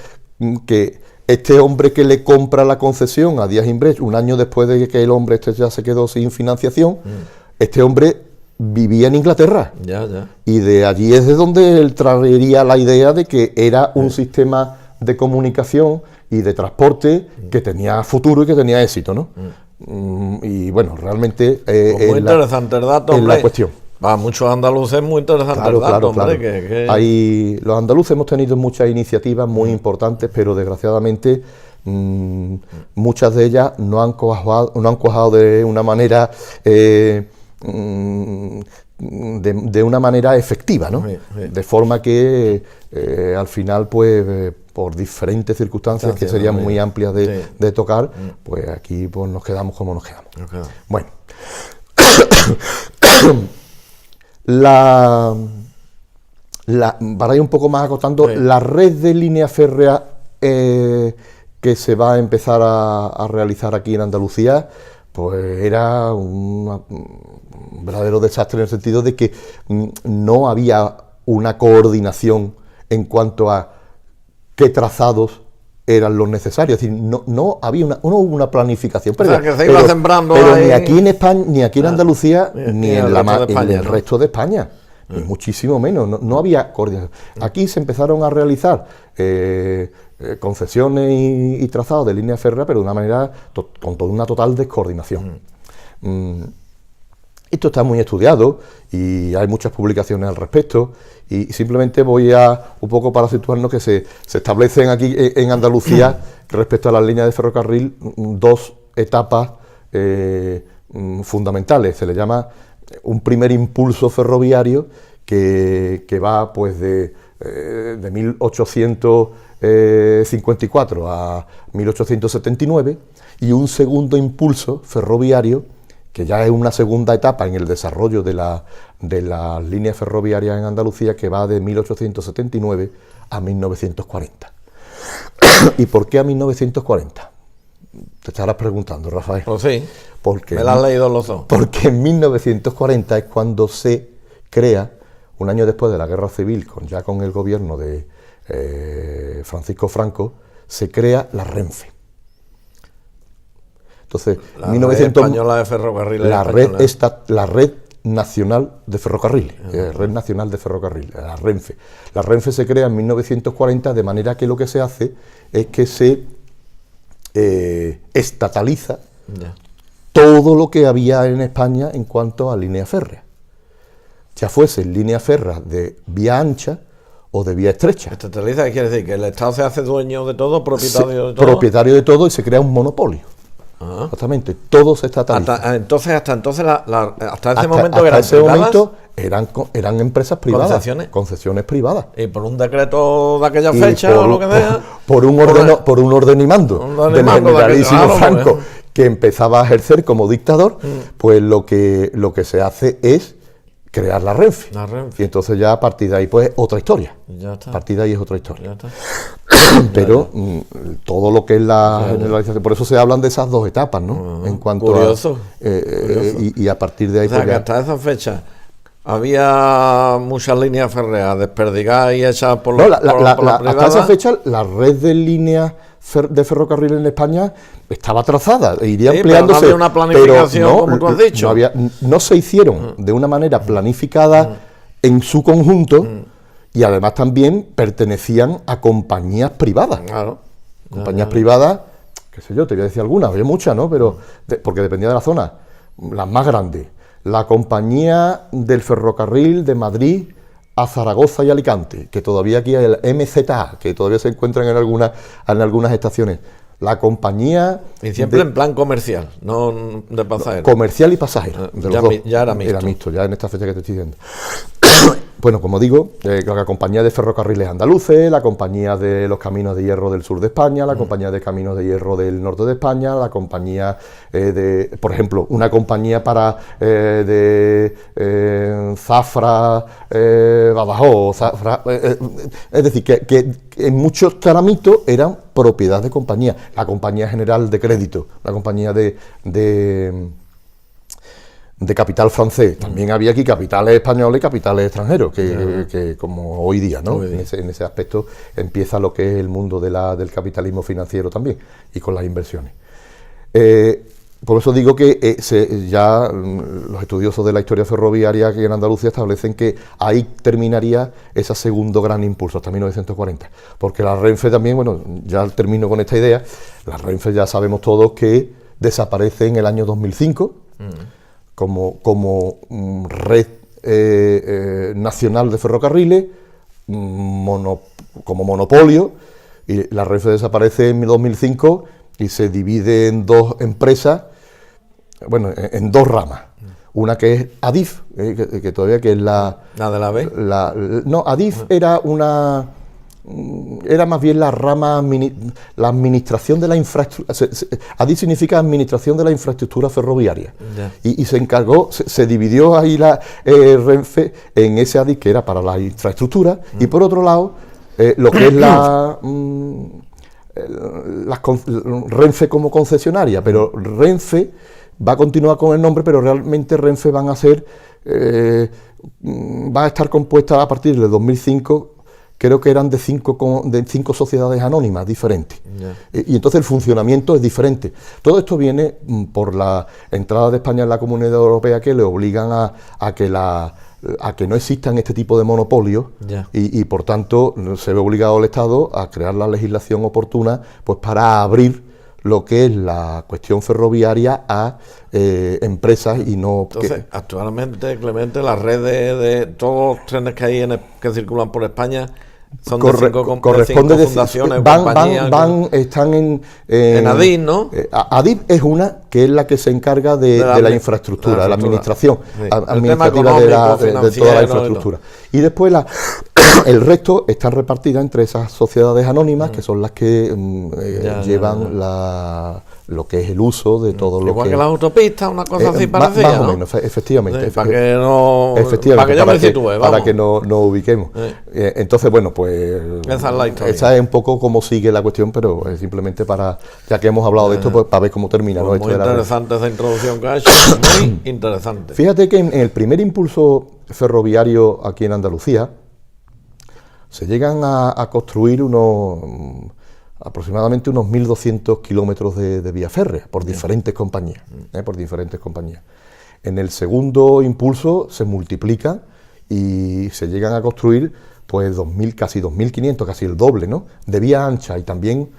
que este hombre que le compra la concesión a Díaz Imbrecht, un año después de que el hombre ya se quedó sin financiación, este hombre vivía en Inglaterra. Y de allí es de donde él traería la idea de que era un sistema de comunicación y de transporte que tenía futuro y que tenía éxito, ¿no? Y bueno, realmente muy interesante el dato, es la cuestión. Para muchos andaluces muy interesante el dato, hombre. Claro. Los andaluces hemos tenido muchas iniciativas muy importantes, pero desgraciadamente muchas de ellas no han cuajado de una manera de una manera efectiva, ¿no? De forma que al final, pues por diferentes circunstancias que serían muy amplias de tocar, pues aquí pues nos quedamos como nos quedamos. Bueno, para ir un poco más acotando, la red de línea férrea que se va a empezar a realizar aquí en Andalucía, pues era un verdadero desastre en el sentido de que no había una coordinación en cuanto a qué trazados eran los necesarios, es decir, no hubo una planificación previa. O sea, que se iba sembrando pero ahí. Ni aquí en España, ni aquí en Andalucía, ni en el resto de España, ni muchísimo menos, no había coordinación. Aquí se empezaron a realizar concesiones y trazados de línea férrea, pero de una manera con toda una total descoordinación. Esto está muy estudiado y hay muchas publicaciones al respecto, y simplemente voy un poco para situarnos que se establecen aquí en Andalucía respecto a las líneas de ferrocarril 2 etapas fundamentales. Se le llama un primer impulso ferroviario que va pues de 1854 a 1879, y un segundo impulso ferroviario que ya es una segunda etapa en el desarrollo de las líneas ferroviarias en Andalucía, que va de 1879 a 1940. ¿Y por qué a 1940? Te estarás preguntando, Rafael. Pues sí, porque me la has leído los ojos. Porque en 1940 es cuando se crea, un año después de la Guerra Civil, ya con el gobierno de Francisco Franco, se crea la Renfe. Entonces, la red española de ferrocarriles. La Red Nacional de Ferrocarriles, Red Nacional de Ferrocarriles, la Renfe. La Renfe se crea en 1940, de manera que lo que se hace es que se estataliza todo lo que había en España en cuanto a línea férrea, ya fuesen líneas férreas de vía ancha o de vía estrecha. Estataliza, ¿qué quiere decir? Que el Estado se hace dueño de todo, propietario de todo. Propietario de todo, y se crea un monopolio. Ajá. Exactamente, todo se estataliza. Hasta ese momento eran empresas privadas, concesiones privadas. Y por un decreto de aquella fecha o lo que sea. Por un orden y mando del generalísimo Franco, que empezaba a ejercer como dictador, pues lo que se hace es crear la Renfe. Y entonces ya a partir de ahí pues otra historia. Ya está. A partir de ahí es otra historia. Ya está. Pero todo lo que es la generalización, por eso se hablan de esas dos etapas, ¿no? En cuanto curioso. Y a partir de ahí, o sea, pues que hasta esa fecha había muchas líneas férreas desperdigadas y hechas por la privada. Hasta esa fecha la red de líneas de ferrocarril en España estaba trazada, iría ampliándose. Pero no había una planificación, como tú has dicho. No se hicieron de una manera planificada en su conjunto, y además también pertenecían a compañías privadas. Claro. Compañías privadas, qué sé yo, te voy a decir algunas, había muchas, ¿no? Pero porque dependía de la zona. Las más grandes: la Compañía del Ferrocarril de Madrid a Zaragoza y Alicante, que todavía aquí hay el MZA, que todavía se encuentran en algunas estaciones. La compañía... Y siempre en plan comercial, no de pasajeros. Comercial y pasajero. Ya era mixto. Era mixto, ya en esta fecha que te estoy diciendo. Bueno, como digo, la Compañía de Ferrocarriles Andaluces, la Compañía de los Caminos de Hierro del sur de España, la Compañía de Caminos de Hierro del norte de España, la compañía por ejemplo, una compañía de Zafra, Badajoz, Zafra, es decir, que en muchos tramitos eran propiedad de compañía. La Compañía General de Crédito, la compañía de capital francés. También había aquí capitales españoles y capitales extranjeros, que como hoy día, ¿no? En ese aspecto empieza lo que es el mundo del capitalismo financiero también, y con las inversiones. Por eso digo que ya los estudiosos de la historia ferroviaria aquí en Andalucía establecen que ahí terminaría ese segundo gran impulso, hasta 1940. Porque la Renfe también, bueno, ya termino con esta idea, la Renfe ya sabemos todos que desaparece en el año 2005, como red nacional de ferrocarriles, como monopolio, y la Renfe desaparece en 2005 y se divide en dos empresas, bueno, en dos ramas. Una que es Adif, que todavía que es la de la B. No, Adif era más bien la rama, la administración de la infraestructura. Adif significa administración de la infraestructura ferroviaria. Y se encargó, se dividió ahí la Renfe en ese Adif que era para la infraestructura, y por otro lado, lo que es la Renfe como concesionaria, pero Renfe va a continuar con el nombre, pero realmente Renfe va a estar compuesta a partir de 2005, creo que eran de cinco sociedades anónimas diferentes. Y entonces el funcionamiento es diferente. Todo esto viene por la entrada de España en la Comunidad Europea, que le obligan a que no existan este tipo de monopolios, y por tanto se ve obligado el Estado a crear la legislación oportuna, pues para abrir lo que es la cuestión ferroviaria a empresas y no... Entonces, actualmente, Clemente, la red de todos los trenes que hay que circulan por España Son de cinco fundaciones, están en Adif, ¿no? Adif es una que es la que se encarga de la infraestructura, de la administración administrativa de toda la infraestructura. Y después el resto están repartidas entre esas sociedades anónimas, que son las que llevan lo que es el uso de todo lo igual que las autopistas, una cosa así parecida, más o menos, efectivamente. Para que yo me sitúe, vamos. Para que nos ubiquemos. Entonces, bueno, pues esa es la historia. Esa es un poco cómo sigue la cuestión, pero es simplemente ya que hemos hablado de esto, pues para ver cómo termina. Pues muy interesante esa introducción que ha hecho, muy interesante. Fíjate que en el primer impulso ferroviario aquí en Andalucía se llegan a construir aproximadamente unos 1.200 kilómetros de vía férrea por diferentes compañías. En el segundo impulso se multiplican y se llegan a construir pues casi 2.500, casi el doble, ¿no?, de vía ancha y también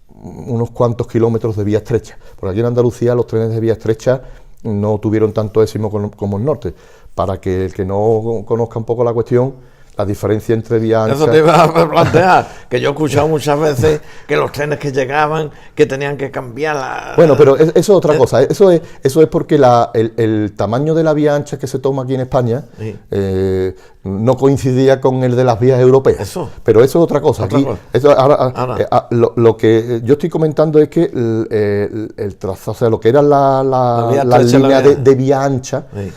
unos cuantos kilómetros de vía estrecha. Por aquí en Andalucía los trenes de vía estrecha no tuvieron tanto éxito como el norte. Para que el que no conozca un poco la cuestión, la diferencia entre vía ancha... Eso te iba a plantear, que yo he escuchado muchas veces que los trenes que llegaban, que tenían que cambiar la... Bueno, pero eso es otra cosa, eso es porque el tamaño de la vía ancha que se toma aquí en España no coincidía con el de las vías europeas. Eso. Pero eso es otra cosa. Aquí, lo que yo estoy comentando es que el trazado, o sea, lo que era la línea de vía ancha... Sí.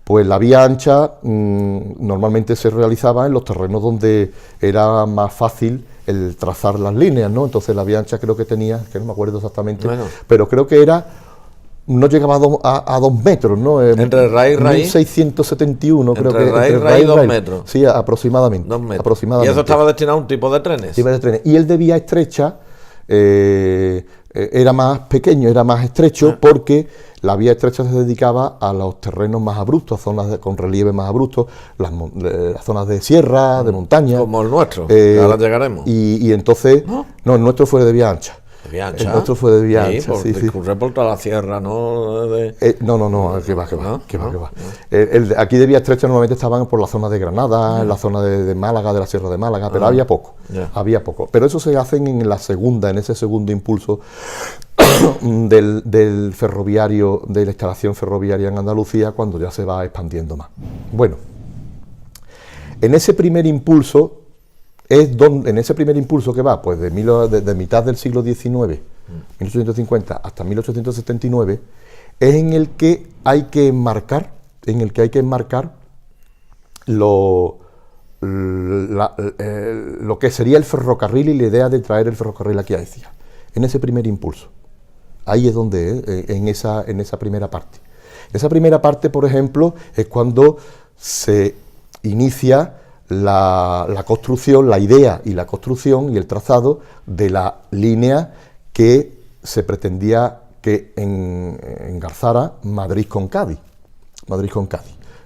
Pues la vía ancha normalmente se realizaba en los terrenos donde era más fácil el trazar las líneas, ¿no? Entonces la vía ancha creo que tenía, que no me acuerdo exactamente, pero creo que no llegaba a 2 metros, ¿no? Entre raíz y raíz. 1671, creo que. Entre raíz y 2 metros. Sí, aproximadamente. 2 metros. Y eso estaba destinado a un tipo de trenes. Y el de vía estrecha era más pequeño, era más estrecho, porque la vía estrecha se dedicaba a los terrenos más abruptos, zonas con relieve más abruptos, las zonas de sierra, de montaña. Como el nuestro, que ahora llegaremos. Y entonces, no, el nuestro fue de vía ancha. ¿De vía ancha? El nuestro fue de vía ancha, sí. Discurre por toda la sierra, ¿no? No, que va. Aquí de vía estrecha normalmente estaban por la zona de Granada, en la zona de Málaga, de la Sierra de Málaga, pero había poco. Pero eso se hace en ese segundo impulso del ferroviario, de la instalación ferroviaria en Andalucía, cuando ya se va expandiendo más. Bueno, en ese primer impulso que va pues de mitad del siglo XIX, 1850 hasta 1879, es en el que hay que enmarcar lo que sería el ferrocarril y la idea de traer el ferrocarril aquí a Écija, en ese primer impulso. Ahí es donde, en esa primera parte. Esa primera parte, por ejemplo, es cuando se inicia la construcción, la idea y la construcción y el trazado de la línea que se pretendía que engarzara Madrid con Cádiz.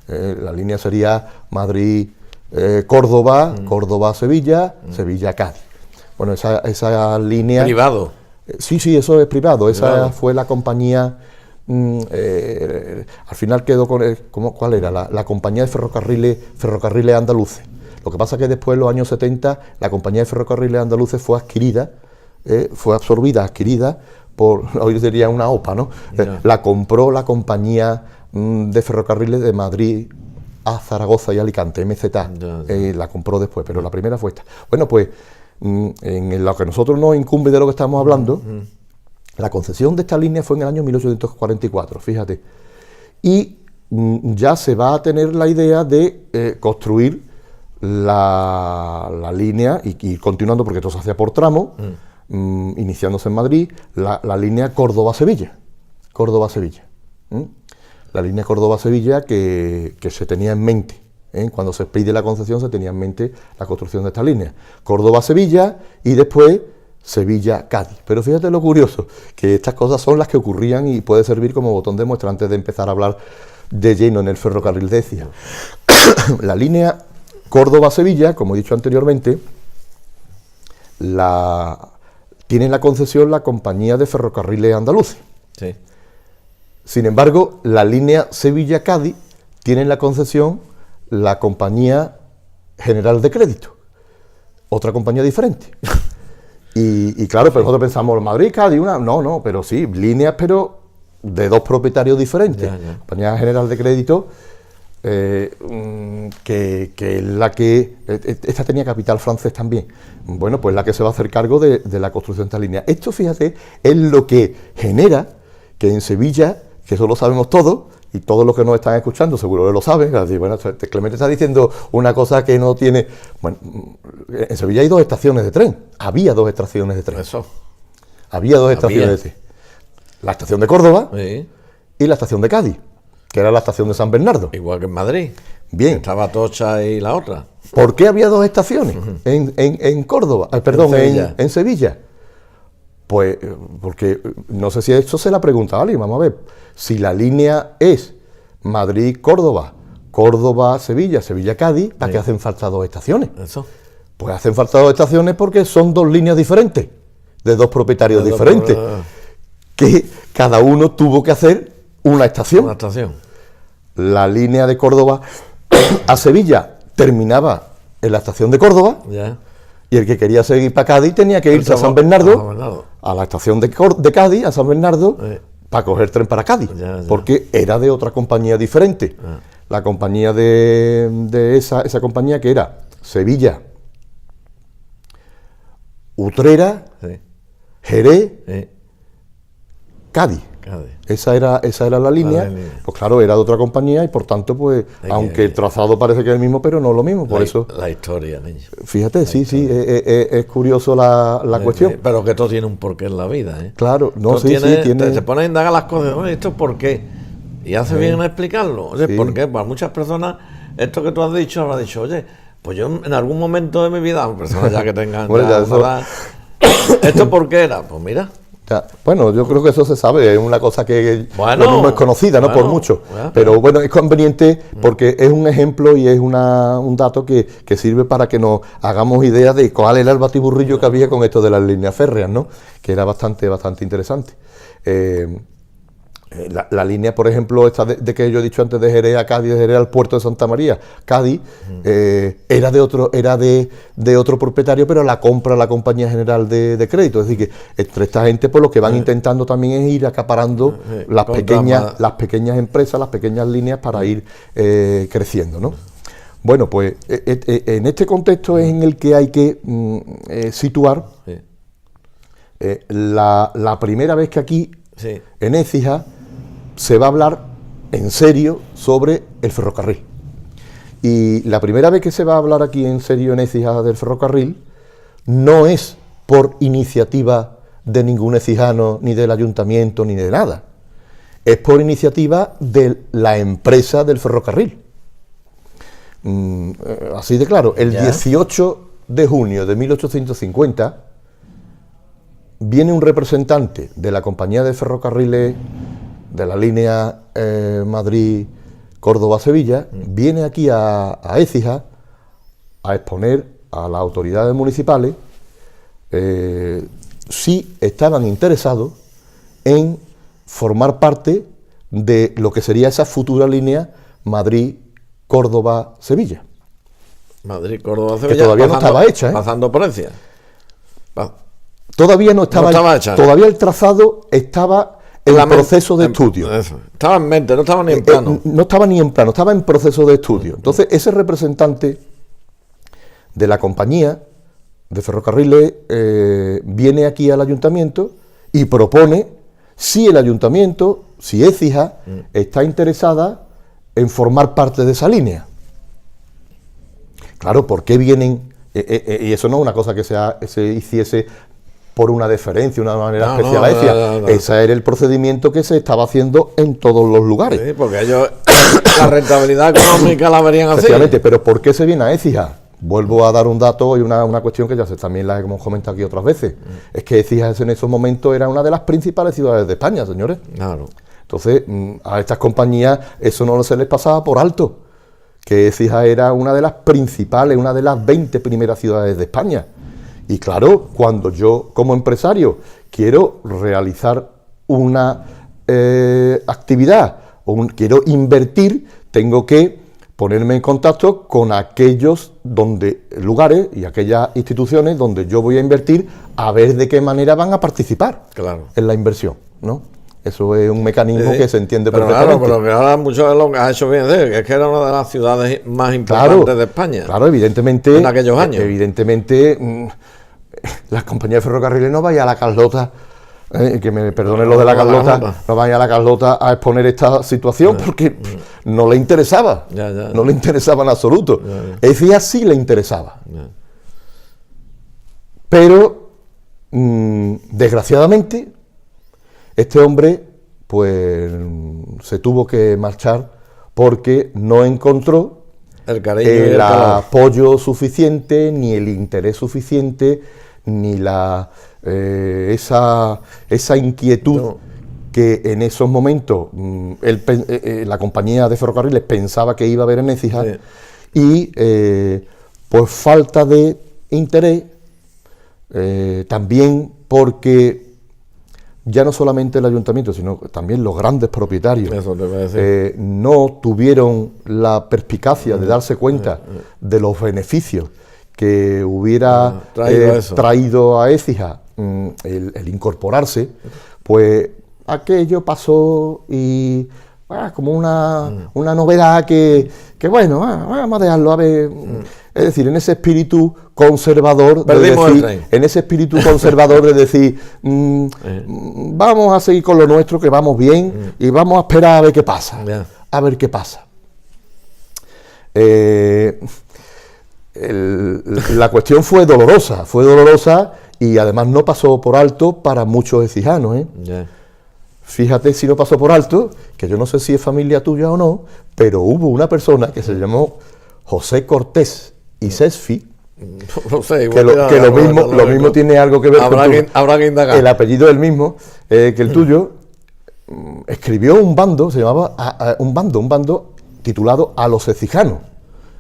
La línea sería Madrid-Córdoba, Córdoba-Sevilla, Sevilla-Cádiz. Bueno, esa línea... Privado. Sí, eso es privado. Esa fue la compañía... al final quedó con... ¿Cuál era? La compañía de ferrocarriles andaluces. Lo que pasa es que después, en los años 70, la compañía de ferrocarriles andaluces fue adquirida por, hoy sería una OPA, ¿no? La compró la compañía de ferrocarriles de Madrid a Zaragoza y Alicante, MZA. La compró después, pero la primera fue esta. Bueno, pues en lo que a nosotros nos incumbe de lo que estamos hablando, la concesión de esta línea fue en el año 1844, fíjate. Y ya se va a tener la idea de construir la línea y ir continuando, porque esto se hacía por tramo, iniciándose en Madrid, la línea Córdoba-Sevilla. La línea Córdoba-Sevilla que se tenía en mente. Cuando se pide la concesión se tenía en mente la construcción de esta línea. Córdoba-Sevilla y después Sevilla-Cádiz. Pero fíjate lo curioso, que estas cosas son las que ocurrían y puede servir como botón de muestra antes de empezar a hablar de lleno en el ferrocarril de Écija. La línea Córdoba-Sevilla, como he dicho anteriormente, tiene la concesión la compañía de ferrocarriles andaluces. Sí. Sin embargo, la línea Sevilla-Cádiz tiene la concesión la compañía General de Crédito. otra compañía diferente. Y claro, pero nosotros pensamos, Madrid, Cádiz, no, pero sí, líneas, pero de dos propietarios diferentes. Ya. Compañía General de Crédito, que es la que... Esta tenía capital francés también. Bueno, pues la que se va a hacer cargo de la construcción de esta línea. Esto, fíjate, es lo que genera que en Sevilla, que eso lo sabemos todos, y todos los que nos están escuchando seguro que lo saben, así, bueno, Clemente está diciendo una cosa que no tiene... Bueno, en Sevilla hay 2 estaciones de tren, había 2 estaciones de tren. Eso. Había 2 estaciones de tren. La estación de Córdoba Sí. y la estación de Cádiz, que era la estación de San Bernardo. Igual que en Madrid. Bien. Estaba Atocha y la otra. ¿Por qué había 2 estaciones en Córdoba? Perdón, en Sevilla. Pues porque no sé si esto se la pregunta a alguien, vamos a ver. Si la línea es Madrid-Córdoba, Córdoba-Sevilla, Sevilla-Cádiz, ¿para qué hacen falta 2 estaciones? Eso. Pues hacen falta 2 estaciones porque son 2 líneas diferentes, de 2 propietarios diferentes, que cada uno tuvo que hacer una estación. Una estación. La línea de Córdoba a Sevilla terminaba en la estación de Córdoba. Ya. Y el que quería seguir para Cádiz tenía que irse a San Bernardo, a la estación de Cádiz, a San Bernardo, para coger tren para Cádiz, porque era de otra compañía diferente. La compañía de esa compañía que era Sevilla, Utrera, Jerez, Cádiz. Esa era la línea. Pues claro, era de otra compañía y por tanto, pues, aunque el trazado parece que es el mismo, pero no es lo mismo, por eso... La historia, niño. Fíjate, sí, es curioso la cuestión. Pero que todo tiene un porqué en la vida, ¿eh? Claro, no, sí, tiene... Te pones a indagar las cosas, oye, ¿esto por qué? Y hace bien en explicarlo. Oye, ¿por qué? Para muchas personas, esto que tú has dicho, habrá dicho, oye, pues yo en algún momento de mi vida, personas ya que tengan bueno, ya edad, ¿esto por qué era? Pues mira... Bueno, yo creo que eso se sabe, es una cosa que lo mismo es conocida, no por mucho, bueno, pero bueno, es conveniente porque es un ejemplo y es un dato que sirve para que nos hagamos idea de cuál era el batiburrillo que había con esto de las líneas férreas, ¿no? Que era bastante interesante. La línea, por ejemplo, esta de que yo he dicho antes, de Jerez a Cádiz, de Jerez al puerto de Santa María, Cádiz, era de otro propietario, pero la compra la Compañía General de Crédito. Es decir, que entre esta gente, pues lo que van intentando también es ir acaparando las pequeñas empresas, las pequeñas líneas para ir creciendo, ¿no? Bueno, pues en este contexto es en el que hay que situar la primera vez que aquí, en Écija, se va a hablar en serio sobre el ferrocarril. Y la primera vez que se va a hablar aquí en serio en Écija del ferrocarril no es por iniciativa de ningún ecijano, ni del ayuntamiento, ni de nada. Es por iniciativa de la empresa del ferrocarril. Así de claro, el 18 de junio de 1850 viene un representante de la compañía de ferrocarriles de la línea Madrid-Córdoba-Sevilla, viene aquí a Écija a exponer a las autoridades municipales si estaban interesados en formar parte de lo que sería esa futura línea Madrid-Córdoba-Sevilla. Madrid-Córdoba-Sevilla. Que todavía no estaba hecha, ¿eh? Pasando por Encia. Todavía no estaba hecha. Todavía el trazado estaba en proceso de estudio. Estaba en mente, no estaba ni en plano. No estaba ni en plano, estaba en proceso de estudio. Entonces, ese representante de la compañía de ferrocarriles viene aquí al ayuntamiento y propone si el ayuntamiento, si Écija, está interesada en formar parte de esa línea. Claro, ¿por qué vienen? Y eso no es una cosa que se hiciese por una deferencia, una manera especial a Écija. No. Ese era el procedimiento que se estaba haciendo en todos los lugares. Sí, porque ellos la rentabilidad económica la verían así. Efectivamente, pero ¿por qué se viene a Écija? Vuelvo a dar un dato y una cuestión que también la hemos comentado aquí otras veces. Es que Écija en esos momentos era una de las principales ciudades de España, señores. Claro. Entonces, a estas compañías eso no se les pasaba por alto, que Écija era una de las principales, una de las 20 primeras ciudades de España. Y claro, cuando yo como empresario quiero realizar una actividad o quiero invertir, tengo que ponerme en contacto con aquellos lugares y aquellas instituciones donde yo voy a invertir, a ver de qué manera van a participar en la inversión, ¿no? Eso es un mecanismo que se entiende perfectamente. Claro, pero que ahora mucho de lo que ha hecho bien, es que era una de las ciudades más importantes de España. Claro, evidentemente. En aquellos años. Evidentemente, las compañías de ferrocarriles no vayan a la Carlota, que me perdonen lo de la Carlota, no vayan a la Carlota a exponer esta situación porque no le interesaba. No le interesaba en absoluto. Decía sí le interesaba. Pero, desgraciadamente, este hombre, pues, se tuvo que marchar porque no encontró el cariño el apoyo suficiente, ni el interés suficiente, ni esa inquietud que en esos momentos la compañía de ferrocarriles pensaba que iba a haber en Écija, y pues falta de interés, también porque ya no solamente el ayuntamiento, sino también los grandes propietarios no tuvieron la perspicacia de darse cuenta de los beneficios que hubiera traído a Écija el incorporarse, pues aquello pasó y como una novedad que bueno, vamos a dejarlo a ver. Es decir, en ese espíritu conservador de decir, vamos a seguir con lo nuestro, que vamos bien, y vamos a esperar a ver qué pasa. A ver qué pasa. La cuestión fue dolorosa y además no pasó por alto para muchos écijanos, Fíjate si no pasó por alto, que yo no sé si es familia tuya o no, pero hubo una persona que se llamó José Cortés y Sesfi, no sé, que lo mismo tiene algo que ver habrá que indagar. El apellido del mismo, que el tuyo, escribió un bando, se llamaba un bando titulado A los Écijanos.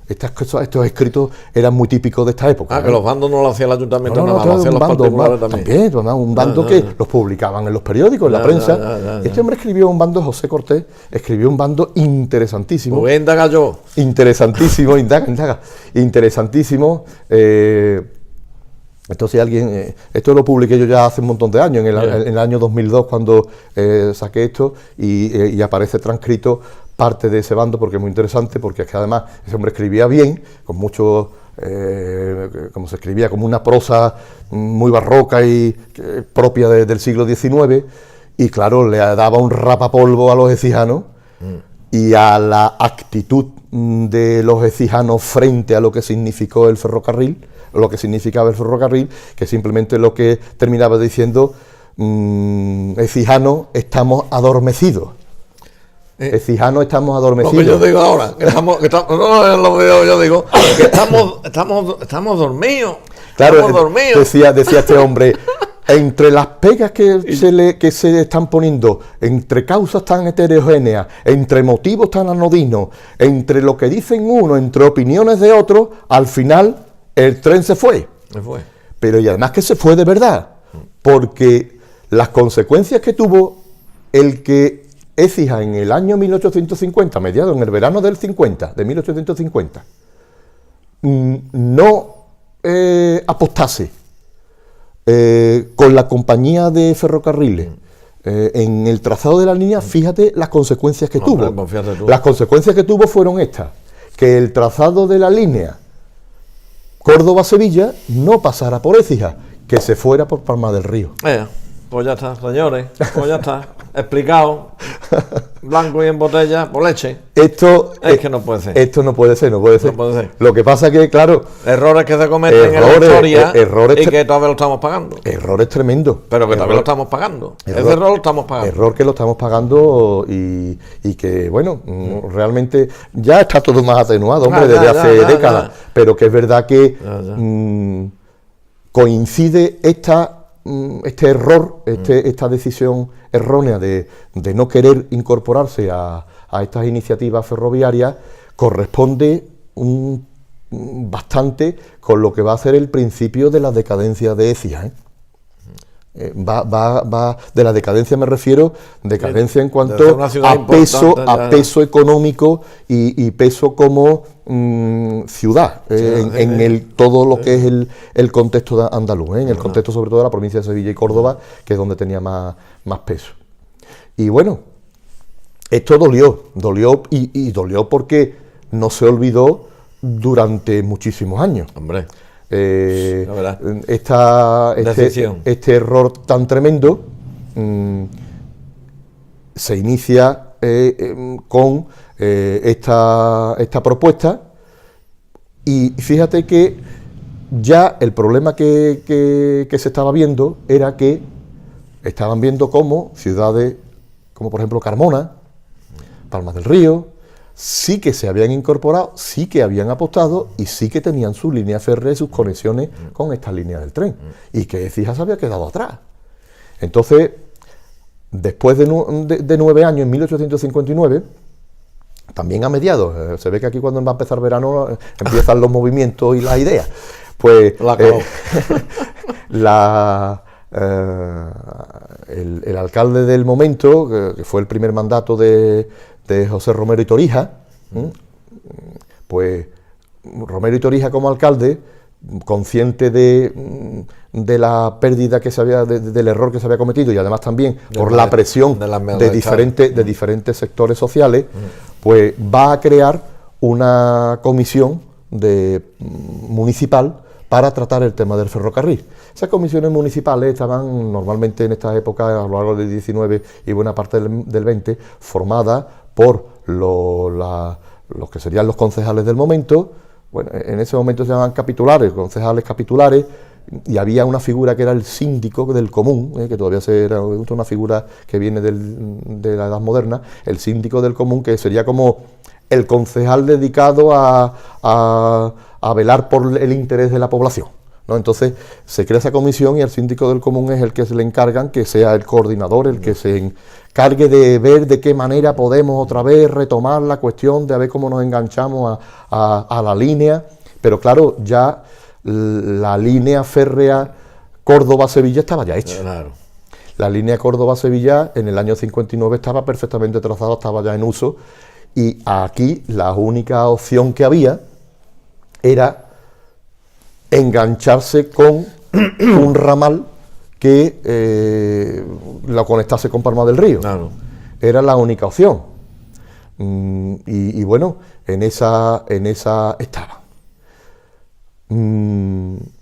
Estos escritos eran muy típicos de esta época. Que los bandos no lo hacía el ayuntamiento, lo hacían los particulares también. Un bando que los publicaban en los periódicos, en la prensa. Este hombre escribió un bando, José Cortés, escribió un bando interesantísimo. Voy a indagar yo. Interesantísimo, indaga. Interesantísimo. Entonces esto lo publiqué yo ya hace un montón de años, en el año 2002, cuando saqué esto, y aparece transcrito parte de ese bando, porque es muy interesante, porque es que además ese hombre escribía bien, con mucho, como se escribía, como una prosa muy barroca y propia del siglo XIX, y claro, le daba un rapapolvo a los écijanos y a la actitud de los écijanos frente a lo que significó el ferrocarril, lo que significaba el ferrocarril, que simplemente lo que terminaba diciendo, écijanos, estamos adormecidos. Écijanos, estamos adormecidos. Lo que yo digo ahora, que estamos dormidos. Claro, decía este hombre, entre las pegas que se están poniendo, entre causas tan heterogéneas, entre motivos tan anodinos, entre lo que dicen uno, entre opiniones de otro, al final el tren se fue. Pero y además que se fue de verdad, porque las consecuencias que tuvo el que Écija en el año 1850, mediados en el verano de 1850, no apostase con la compañía de ferrocarriles en el trazado de la línea, fíjate las consecuencias que tuvo. Las consecuencias que tuvo fueron estas: que el trazado de la línea Córdoba-Sevilla no pasara por Écija, que se fuera por Palma del Río. Pues ya está, señores, pues ya está, explicado, blanco y en botella, por leche. Esto es que no puede ser. Esto no puede ser. Lo que pasa que, claro... Errores que se cometen en la historia y que todavía lo estamos pagando. Errores tremendos. Pero que todavía lo estamos pagando. Ese error lo estamos pagando. Error que lo estamos pagando y que, bueno, realmente ya está todo más atenuado, hombre, desde hace décadas. Pero que es verdad que coincide este error, esta decisión errónea de no querer incorporarse a estas iniciativas ferroviarias, corresponde bastante con lo que va a ser el principio de la decadencia de Écija, Va de la decadencia, me refiero, decadencia en cuanto a peso económico y peso como ciudad, todo lo que es el contexto andaluz, en el contexto sobre todo de la provincia de Sevilla y Córdoba, que es donde tenía más peso. Y bueno, esto dolió porque no se olvidó durante muchísimos años. Hombre. Este error tan tremendo se inicia con esta propuesta, y fíjate que ya el problema que se estaba viendo era que estaban viendo cómo ciudades como por ejemplo Carmona, Palmas del Río, sí que se habían incorporado, sí que habían apostado y sí que tenían su línea férrea y sus conexiones con esta línea del tren, y que Écija se había quedado atrás. Entonces, después de 9 años, en 1859, también a mediados, se ve que aquí cuando va a empezar verano empiezan los movimientos y las ideas, pues el alcalde del momento, que fue el primer mandato de José Romero y Torija, pues Romero y Torija como alcalde, consciente de la pérdida que se había, del error que se había cometido, y además también por la presión de diferentes sectores sociales, pues va a crear una comisión municipal para tratar el tema del ferrocarril. Esas comisiones municipales estaban normalmente en esta época, a lo largo del 19 y buena parte del 20, formadas por los que serían los concejales del momento. Bueno, en ese momento se llamaban capitulares, concejales capitulares, y había una figura que era el síndico del común, que todavía era una figura que viene de la edad moderna, el síndico del común, que sería como el concejal dedicado a velar por el interés de la población, ¿no? Entonces se crea esa comisión y el síndico del común es el que se le encargan que sea el coordinador, el que se encargue de ver de qué manera podemos otra vez retomar la cuestión de a ver cómo nos enganchamos a la línea. Pero claro, ya la línea férrea Córdoba-Sevilla estaba ya hecha. Claro. La línea Córdoba-Sevilla en el año 59 estaba perfectamente trazada, estaba ya en uso, y aquí la única opción que había era engancharse con un ramal que lo conectase con Palma del Río. Claro. Era la única opción. Y bueno, en esa estaba.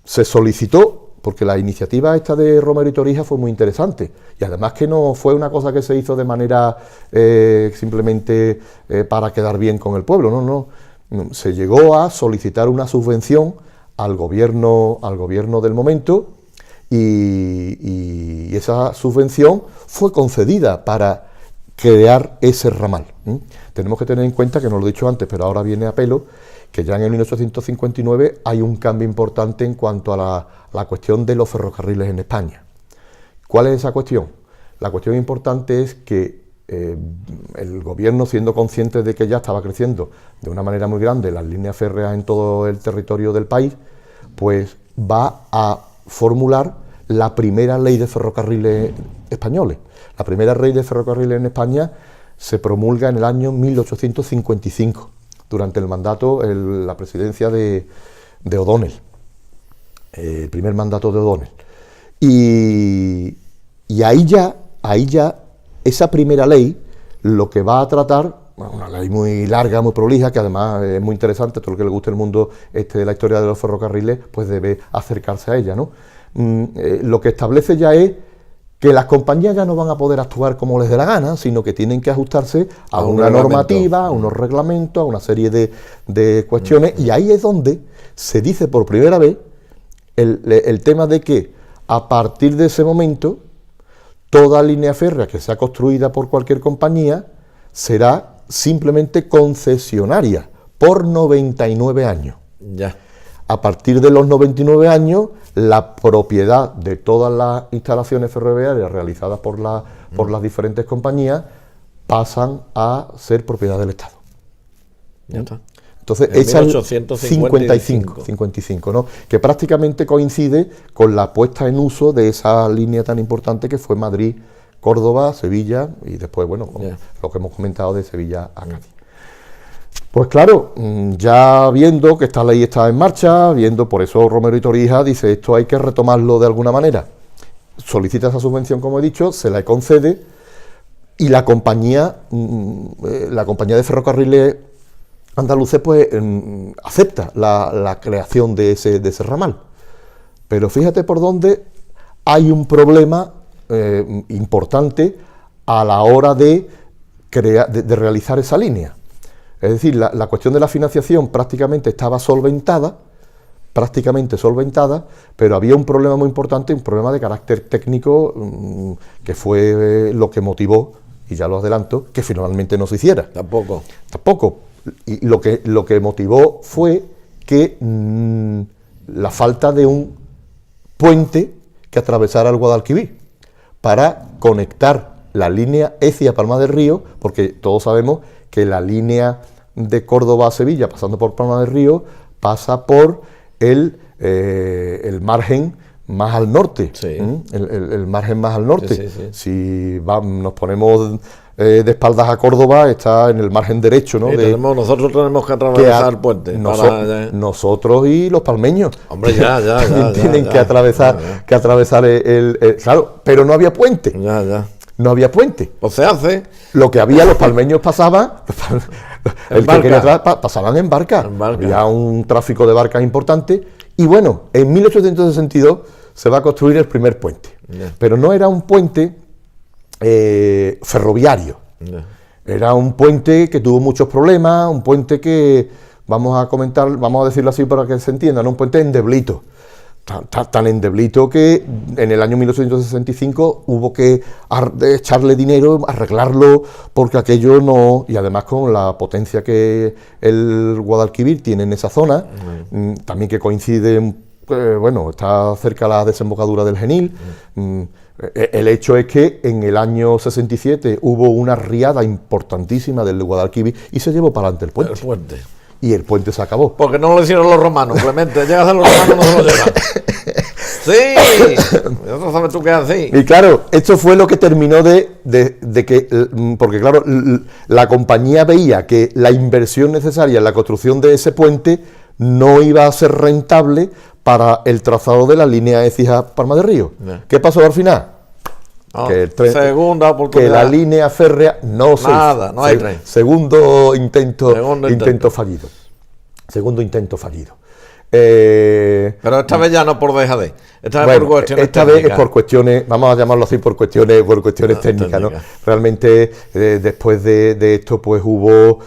Se solicitó, porque la iniciativa esta de Romero y Torija fue muy interesante, y además que no fue una cosa que se hizo de manera simplemente para quedar bien con el pueblo, no. Se llegó a solicitar una subvención al gobierno del momento, y esa subvención fue concedida para crear ese ramal. Tenemos que tener en cuenta, que no lo he dicho antes, pero ahora viene a pelo, que ya en el 1859 hay un cambio importante en cuanto a la cuestión de los ferrocarriles en España. ¿Cuál es esa cuestión? La cuestión importante es que el gobierno, siendo consciente de que ya estaba creciendo de una manera muy grande las líneas férreas en todo el territorio del país, pues va a formular la primera ley de ferrocarriles españoles. La primera ley de ferrocarriles en España se promulga en el año 1855, durante el mandato, la presidencia de O'Donnell, el primer mandato de O'Donnell. Y ahí ya, esa primera ley, lo que va a tratar, una ley muy larga, muy prolija, que además es muy interesante, todo el que le guste el mundo de la historia de los ferrocarriles, pues debe acercarse a ella, ¿no? Lo que establece ya es que las compañías ya no van a poder actuar como les dé la gana, sino que tienen que ajustarse a una normativa, a unos reglamentos, a una serie de cuestiones, y ahí es donde se dice por primera vez el tema de que a partir de ese momento toda línea férrea que sea construida por cualquier compañía será simplemente concesionaria por 99 años. Ya. A partir de los 99 años, la propiedad de todas las instalaciones ferroviarias realizadas por las diferentes compañías pasan a ser propiedad del Estado. Ya está. Entonces, en esa 1855. 55, ¿no? Que prácticamente coincide con la puesta en uso de esa línea tan importante que fue Madrid, Córdoba, Sevilla y después, bueno, lo que hemos comentado de Sevilla a Cádiz. Pues claro, ya viendo que esta ley está en marcha, viendo, por eso Romero y Torija dice, esto hay que retomarlo de alguna manera. Solicita esa subvención, como he dicho, se la concede y la compañía de ferrocarriles andaluces pues acepta la creación de ese ramal. Pero fíjate por dónde hay un problema importante a la hora de realizar esa línea. Es decir, la cuestión de la financiación prácticamente estaba solventada, pero había un problema muy importante, un problema de carácter técnico, que fue lo que motivó, y ya lo adelanto, que finalmente no se hiciera. Tampoco. Y lo que motivó fue que la falta de un puente que atravesara el Guadalquivir para conectar la línea Écija-Palma del Río, porque todos sabemos que la línea de Córdoba a Sevilla, pasando por Palma del Río, pasa por el margen más al norte, sí. el margen más al norte. Sí. Si nos ponemos de espaldas a Córdoba, está en el margen derecho, ¿no? Nosotros tenemos que atravesar el puente. Nosotros y los palmeños. Hombre, ya. Tienen que atravesar claro, pero no había puente. No había puente. Pues se hace. Lo que había, los palmeños pasaban, pasaban en barca. Había un tráfico de barcas importante. Y bueno, en 1862 se va a construir el primer puente. Pero no era un puente ferroviario. Era un puente que tuvo muchos problemas, un puente que, vamos a decirlo así para que se entienda, ¿no? Un puente endeblito. Tan endeblito que en el año 1865 hubo que echarle dinero, arreglarlo, porque aquello no... Y además con la potencia que el Guadalquivir tiene en esa zona, también que coincide, está cerca la desembocadura del Genil. El hecho es que en el año 67 hubo una riada importantísima del Guadalquivir y se llevó para adelante el puente. Y el puente se acabó. Porque no lo hicieron los romanos, Clemente. Llegas a los romanos, no se lo llevan. Sí, eso sabes tú que es así. Y claro, esto fue lo que terminó de que, porque claro, la compañía veía que la inversión necesaria en la construcción de ese puente no iba a ser rentable para el trazado de la línea Écija-Palma del Río. ¿Qué pasó al final? Segunda oportunidad. Que la línea férrea no se hizo. No hay tren. Segundo intento fallido. Segundo intento fallido. Pero esta vez ya no por dejadez. Esta vez es por cuestiones, vamos a llamarlo así, por cuestiones técnicas, ¿no? Realmente después de esto pues hubo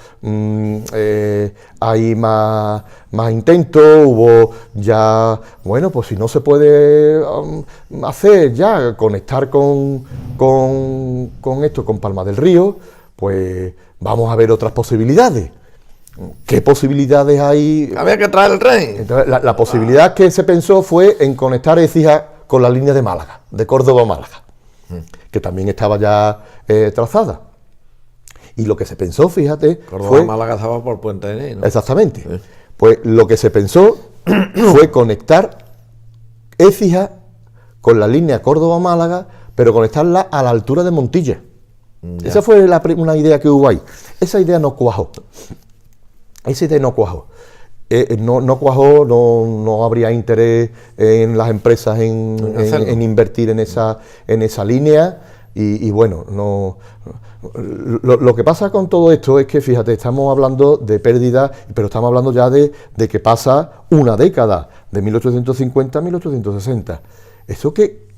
hay más intentos, hubo ya, pues si no se puede hacer ya, conectar con esto, con Palma del Río, pues vamos a ver otras posibilidades. ¿Qué posibilidades hay? Había que traer el tren. Entonces, la posibilidad que se pensó fue en conectar Écija con la línea de Málaga, de Córdoba a Málaga, que también estaba ya trazada. Y lo que se pensó, fíjate, Córdoba a Málaga estaba por Puente de Ney, ¿no? Exactamente. Pues lo que se pensó fue conectar Écija con la línea Córdoba-Málaga, pero conectarla a la altura de Montilla. Esa fue una idea que hubo ahí. Esa idea no cuajó. No habría interés en las empresas en invertir en esa línea. Y bueno, lo que pasa con todo esto es que, fíjate, estamos hablando de pérdidas, pero estamos hablando ya de que pasa una década, de 1850 a 1860. ¿Eso qué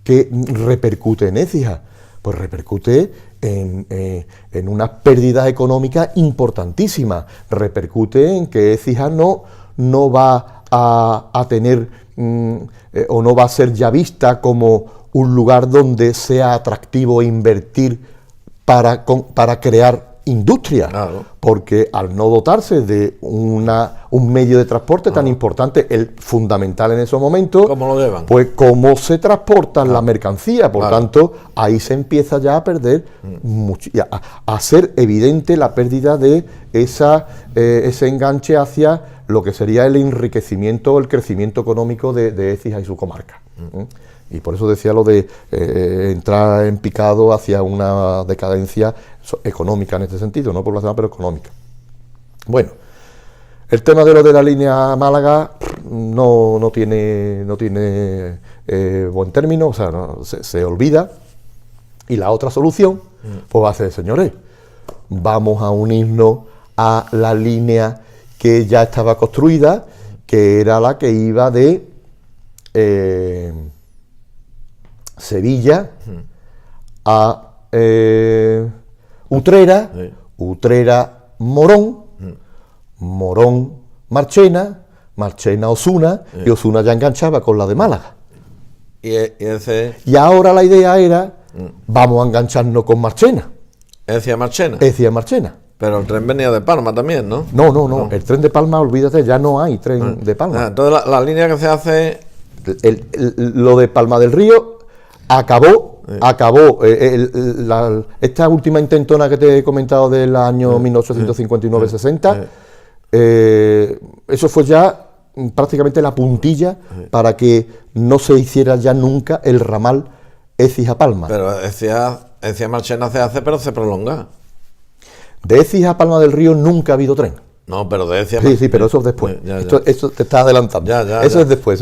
repercute en Écija? Pues repercute en unas pérdidas económicas importantísimas. Repercute en que Écija no va a tener o no va a ser ya vista como un lugar donde sea atractivo invertir para crear industria, porque al no dotarse de un medio de transporte tan importante, el fundamental en esos momentos, ¿cómo lo llevan? Pues cómo se transportan las mercancías, por tanto, ahí se empieza ya a perder, a ser evidente la pérdida de ese enganche hacia lo que sería el enriquecimiento o el crecimiento económico de Écija y su comarca. Y por eso decía lo de entrar en picado hacia una decadencia económica en este sentido, no poblacional, pero económica. Bueno, el tema de lo de la línea Málaga no tiene buen término, o sea, se olvida. Y la otra solución, pues va a ser, señores, vamos a unirnos a la línea que ya estaba construida, que era la que iba de Sevilla a Utrera, Utrera Morón, Morón Marchena, Marchena Osuna, y Osuna ya enganchaba con la de Málaga. Y ahora la idea era, vamos a engancharnos con Marchena. Écija Marchena. Écija Marchena. Pero el tren venía de Palma también, ¿no? No. El tren de Palma, olvídate, ya no hay tren de Palma. Entonces la línea que se hace... Lo de Palma del Río acabó. Esta última intentona que te he comentado del año 1959-60, eso fue ya prácticamente la puntilla para que no se hiciera ya nunca el ramal Écija-Palma. Pero Écija Marchena se hace, pero se prolonga. De Écija a Palma del Río nunca ha habido tren. No, pero de Écija... Sí, pero eso es después. Esto te está adelantando. Eso es después.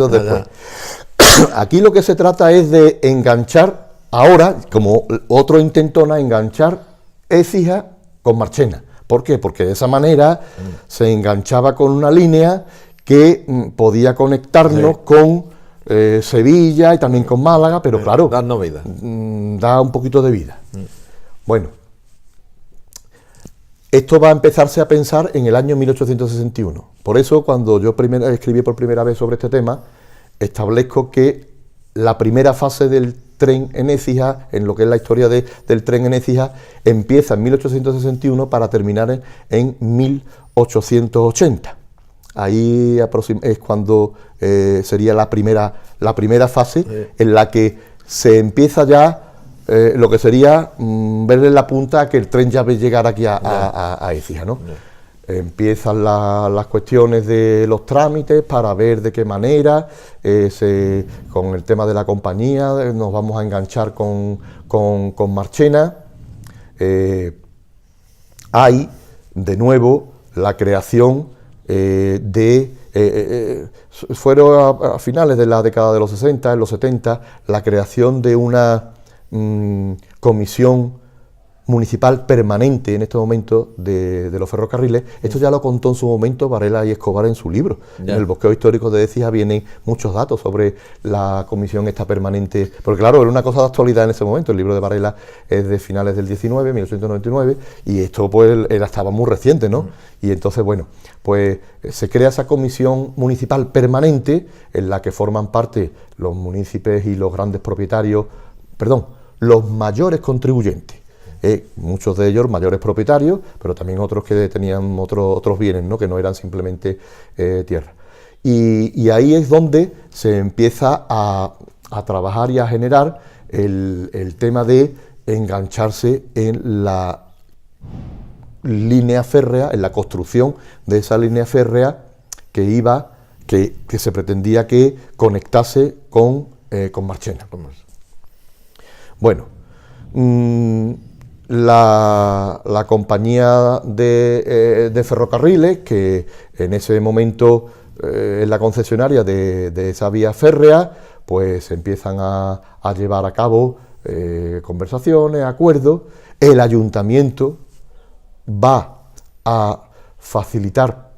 Aquí lo que se trata es de enganchar ahora, como otro intentona, enganchar Écija con Marchena. ¿Por qué? Porque de esa manera se enganchaba con una línea que podía conectarnos con Sevilla y también con Málaga, pero claro, darnos vida. Da un poquito de vida. Bueno, esto va a empezarse a pensar en el año 1861. Por eso, cuando yo escribí por primera vez sobre este tema, establezco que la primera fase del tren en Écija, en lo que es la historia del tren en Écija, empieza en 1861 para terminar en 1880. Ahí es cuando sería la primera fase en la que se empieza ya lo que sería verle la punta a que el tren ya ve llegar aquí a Écija, ¿no? Empiezan las cuestiones de los trámites para ver de qué manera, con el tema de la compañía, nos vamos a enganchar con Marchena. Hay, de nuevo, la creación fueron a finales de la década de los 60, en los 70, la creación de una comisión municipal permanente en este momento de los ferrocarriles. Esto ya lo contó en su momento Varela y Escobar en su libro. En el bosqueo histórico de Écija vienen muchos datos sobre la comisión esta permanente, porque claro, era una cosa de actualidad en ese momento. El libro de Varela es de finales del 1899, y esto pues estaba muy reciente, ¿no? Y entonces, bueno, pues se crea esa comisión municipal permanente en la que forman parte los municipios y los grandes propietarios, los mayores contribuyentes. Muchos de ellos mayores propietarios, pero también otros que tenían otros bienes, ¿no? Que no eran simplemente tierra. Y ahí es donde se empieza a trabajar y a generar el tema de engancharse en la línea férrea, en la construcción de esa línea férrea que se pretendía que conectase con Marchena. Bueno, la compañía de ferrocarriles, que en ese momento es la concesionaria de esa vía férrea, pues empiezan a llevar a cabo conversaciones, acuerdos. El ayuntamiento va a facilitar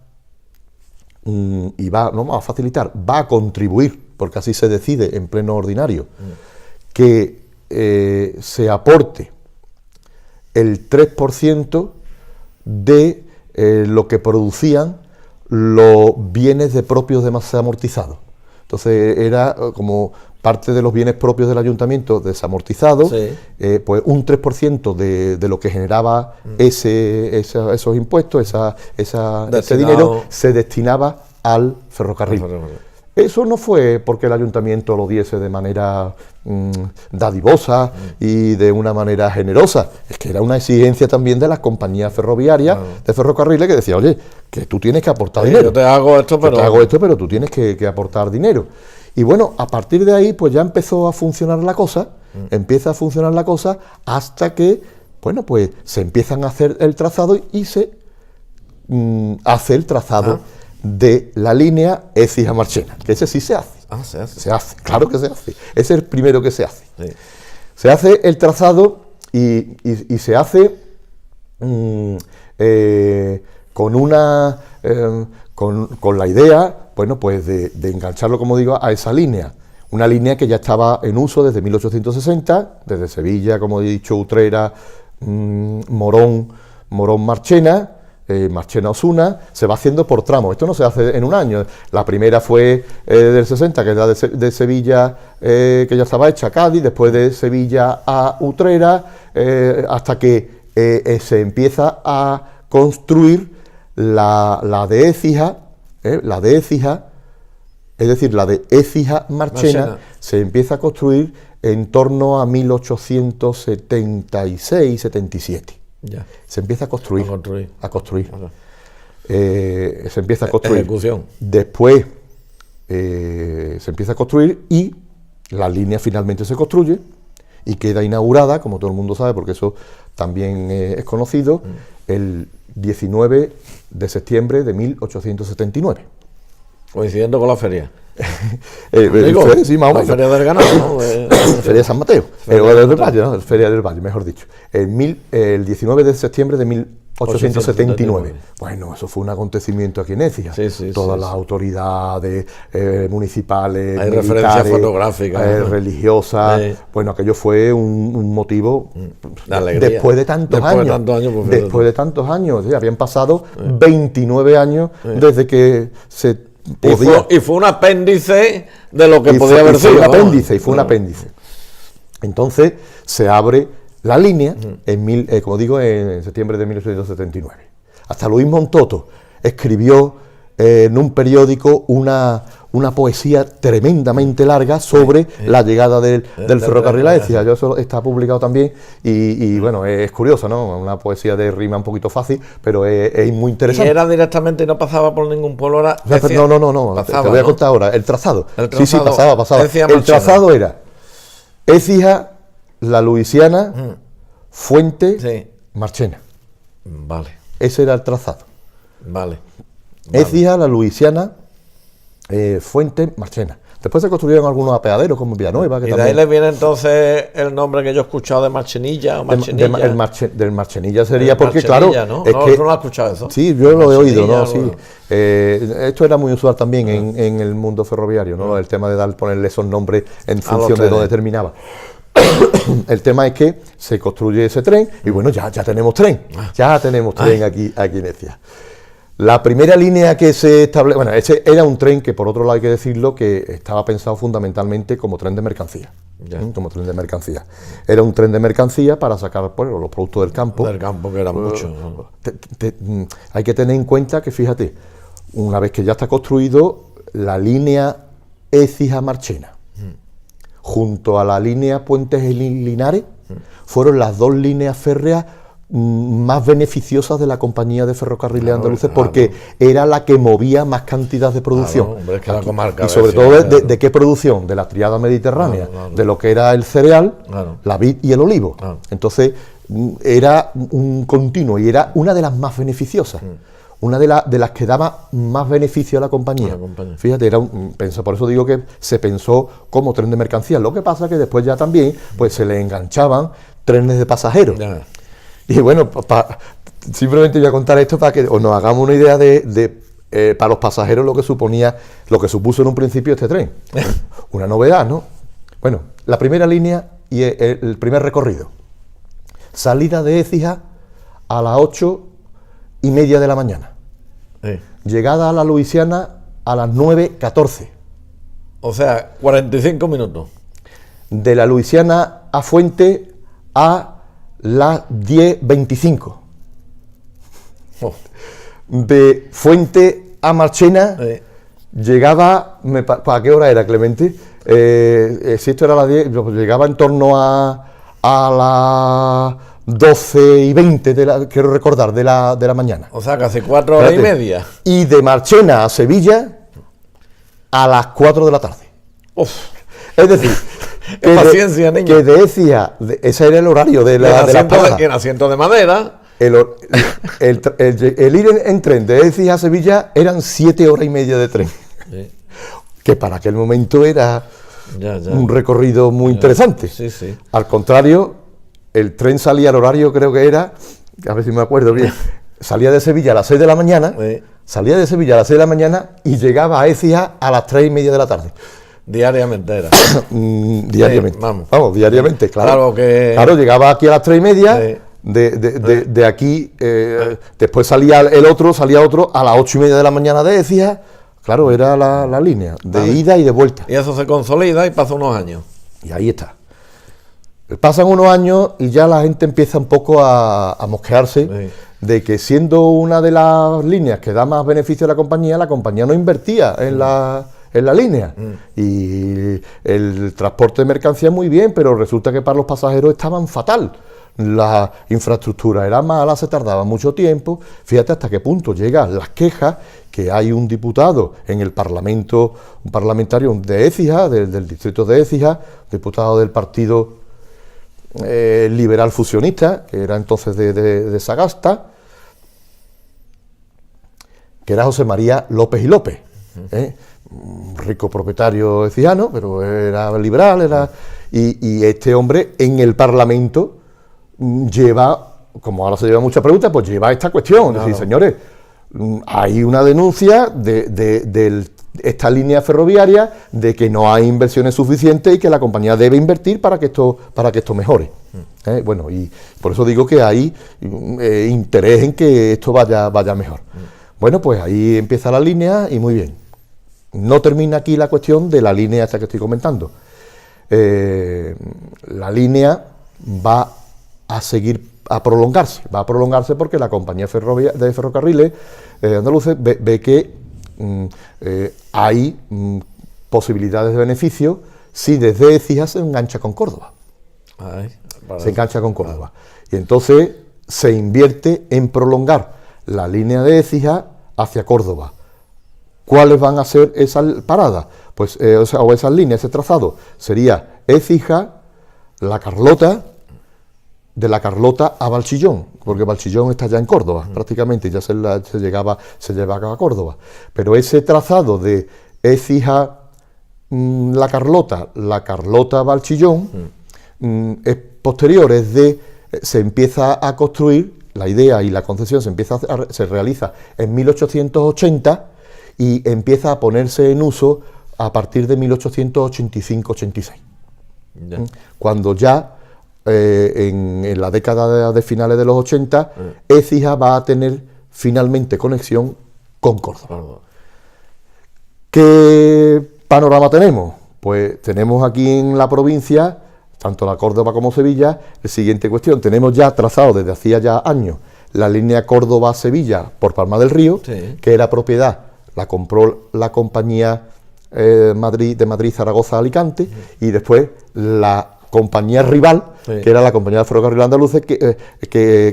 va a contribuir, porque así se decide en pleno ordinario, que se aporte el 3% de lo que producían los bienes propios de masa amortizados. Entonces era como parte de los bienes propios del ayuntamiento desamortizados, pues un 3% de lo que generaba esos impuestos, ese dinero, se destinaba al ferrocarril. Eso no fue porque el ayuntamiento lo diese de manera dadivosa y de una manera generosa, es que era una exigencia también de las compañías ferroviarias de ferrocarriles que decía, oye, que tú tienes que aportar dinero. Yo te hago esto, pero tú tienes que aportar dinero. Y bueno, a partir de ahí pues ya empezó a funcionar la cosa, empieza a funcionar la cosa hasta que, bueno, pues se empiezan a hacer el trazado y se hace el trazado de la línea Écija-Marchena, que ese sí se hace. Se hace. Se hace, claro que se hace. Es el primero que se hace. Sí. Se hace el trazado y se hace con la idea, bueno, pues de engancharlo, como digo, a esa línea. Una línea que ya estaba en uso desde 1860, desde Sevilla, como he dicho, Utrera, Morón, Marchena, Marchena-Osuna, se va haciendo por tramos. Esto no se hace en un año. La primera fue del 60, que es la de Sevilla, que ya estaba hecha a Cádiz, después de Sevilla a Utrera, hasta que se empieza a construir la de Écija, es decir, la de Écija-Marchena, se empieza a construir en torno a 1876-77. Ya. Se empieza a construir. Se empieza a construir. Ejecución. Después se empieza a construir y la línea finalmente se construye y queda inaugurada, como todo el mundo sabe, porque eso también es conocido, el 19 de septiembre de 1879. Coincidiendo con la feria. Sí, más o menos. La feria del ganado, ¿no? Feria de San Mateo. Del Valle, ¿no? Feria del Valle, mejor dicho. El 19 de septiembre de 1879. Bueno, eso fue un acontecimiento aquí en Écija. Todas las autoridades municipales, hay militares, referencias fotográficas, religiosas. Bueno, aquello fue un motivo de alegría. Después de tantos años. Habían pasado 29 años desde que se y fue un apéndice de lo que podía haber sido. Fue un apéndice. Entonces se abre la línea, como digo, en septiembre de 1879. Hasta Luis Montoto escribió en un periódico una poesía tremendamente larga sobre la llegada del ferrocarril a Écija. Eso está publicado también y bueno, es curioso, ¿no? Una poesía de rima un poquito fácil, pero es muy interesante. ¿Y era directamente y no pasaba por ningún pueblo? No, pasaba, te voy a contar ahora. El trazado. Sí, pasaba. El trazado era Écija, La Luisiana, Fuente, Marchena. Vale. Ese era el trazado. Vale. Écija, La Luisiana, Fuente, Marchena. Después se construyeron algunos apeaderos como Villanueva. Que y de ahí le viene entonces el nombre que yo he escuchado de Marchenilla o Marchenilla. Del Marchenilla sería porque, claro, ¿no? Es que, ¿no lo has escuchado eso? Sí, yo lo he oído, ¿no? Sí. Esto era muy usual también en el mundo ferroviario, ¿no? El tema de ponerle esos nombres en función de dónde terminaba. El tema es que se construye ese tren y bueno, ya tenemos tren. Ya tenemos tren aquí en Écija. La primera línea que se establece, bueno, ese era un tren que, por otro lado hay que decirlo, que estaba pensado fundamentalmente como tren de mercancía. Como tren de mercancía. Era un tren de mercancía para sacar los productos del campo. Del campo, que eran muchos. Hay que tener en cuenta que, fíjate, una vez que ya está construido, la línea Écija-Marchena, junto a la línea Puentes-Linares, fueron las dos líneas férreas más beneficiosas de la compañía de ferrocarriles andaluces, porque era la que movía más cantidad de producción. Hombre, es que la comarca y sobre todo de qué producción, de la triada mediterránea, de lo que era el cereal, la vid y el olivo. Entonces era un continuo y era una de las más beneficiosas. Una de las que daba más beneficio a la compañía. Fíjate, por eso digo que se pensó como tren de mercancías. Lo que pasa es que después ya también pues se le enganchaban trenes de pasajeros. Y bueno, simplemente voy a contar esto para que nos hagamos una idea de para los pasajeros lo que supuso en un principio este tren. Una novedad, ¿no? Bueno, la primera línea y el primer recorrido. Salida de Écija a las 8:30 de la mañana. Llegada a la Luisiana a las 9:14. O sea, 45 minutos. De la Luisiana a Fuente a las 10:25. Oh. De Fuente a Marchena llegaba, ¿para qué hora era, Clemente? Si esto era a las 10, llegaba en torno a las 12:20, quiero recordar, de la mañana. O sea, casi 4 horas y media. Y de Marchena a Sevilla a las 4 de la tarde. Uf. Es decir, paciencia, niño. Que de Écija, ese era el horario de la parada. En asiento de madera. El ir en tren de Écija a Sevilla eran 7 horas y media de tren. Sí. Que para aquel momento era un recorrido muy interesante. Sí, sí. Al contrario, el tren salía al horario, creo que era, a ver si me acuerdo bien, salía de Sevilla a las 6 de la mañana, y llegaba a Écija a las 3:30 de la tarde. Diariamente era. Diariamente. Vamos, diariamente, claro. Claro, llegaba aquí a las 3:30, de aquí, después salía otro a las 8:30 de la mañana de Écija. Claro, era la línea de ida y de vuelta. Y eso se consolida y pasa unos años. Y ahí está. Pasan unos años y ya la gente empieza un poco a mosquearse de que, siendo una de las líneas que da más beneficio a la compañía no invertía en la línea. Y el transporte de mercancías muy bien, pero resulta que para los pasajeros estaban fatal. La infraestructura era mala, se tardaba mucho tiempo. Fíjate hasta qué punto llegan las quejas, que hay un diputado en el Parlamento, un parlamentario de Écija, del distrito de Écija, diputado del Partido Liberal Fusionista, que era entonces de Sagasta, que era José María López y López, un rico propietario ecijano, pero era liberal, y este hombre en el Parlamento lleva, como ahora se lleva muchas preguntas, pues lleva esta cuestión, claro. Es decir, señores, hay una denuncia de esta línea ferroviaria de que no hay inversiones suficientes y que la compañía debe invertir para que esto mejore. Bueno, y por eso digo que hay interés en que esto vaya mejor. Bueno, pues ahí empieza la línea y muy bien. No termina aquí la cuestión de la línea esta que estoy comentando. La línea va a prolongarse porque la compañía de ferrocarriles andaluces ve que hay posibilidades de beneficio si desde Écija se engancha con Córdoba. Y entonces se invierte en prolongar la línea de Écija hacia Córdoba. ¿Cuáles van a ser esas paradas? Pues, o esas líneas, ese trazado, sería Écija, La Carlota, de La Carlota a Valchillón, porque Valchillón está ya en Córdoba, prácticamente, ya se llevaba a Córdoba. Pero ese trazado de Écija, La Carlota, Valchillón, es posterior, se empieza a construir, la idea y la concesión se realiza en 1880 y empieza a ponerse en uso a partir de 1885-86. Cuando ya en la década de finales de los 80, Écija va a tener finalmente conexión con Córdoba. ¿Qué panorama tenemos? Pues tenemos aquí en la provincia, tanto la Córdoba como Sevilla, la siguiente cuestión. Tenemos ya trazado desde hacía ya años la línea Córdoba-Sevilla por Palma del Río, que era propiedad, la compró la compañía de Madrid-Zaragoza-Alicante, y después la compañía rival, que era la compañía de ferrocarril andaluces, que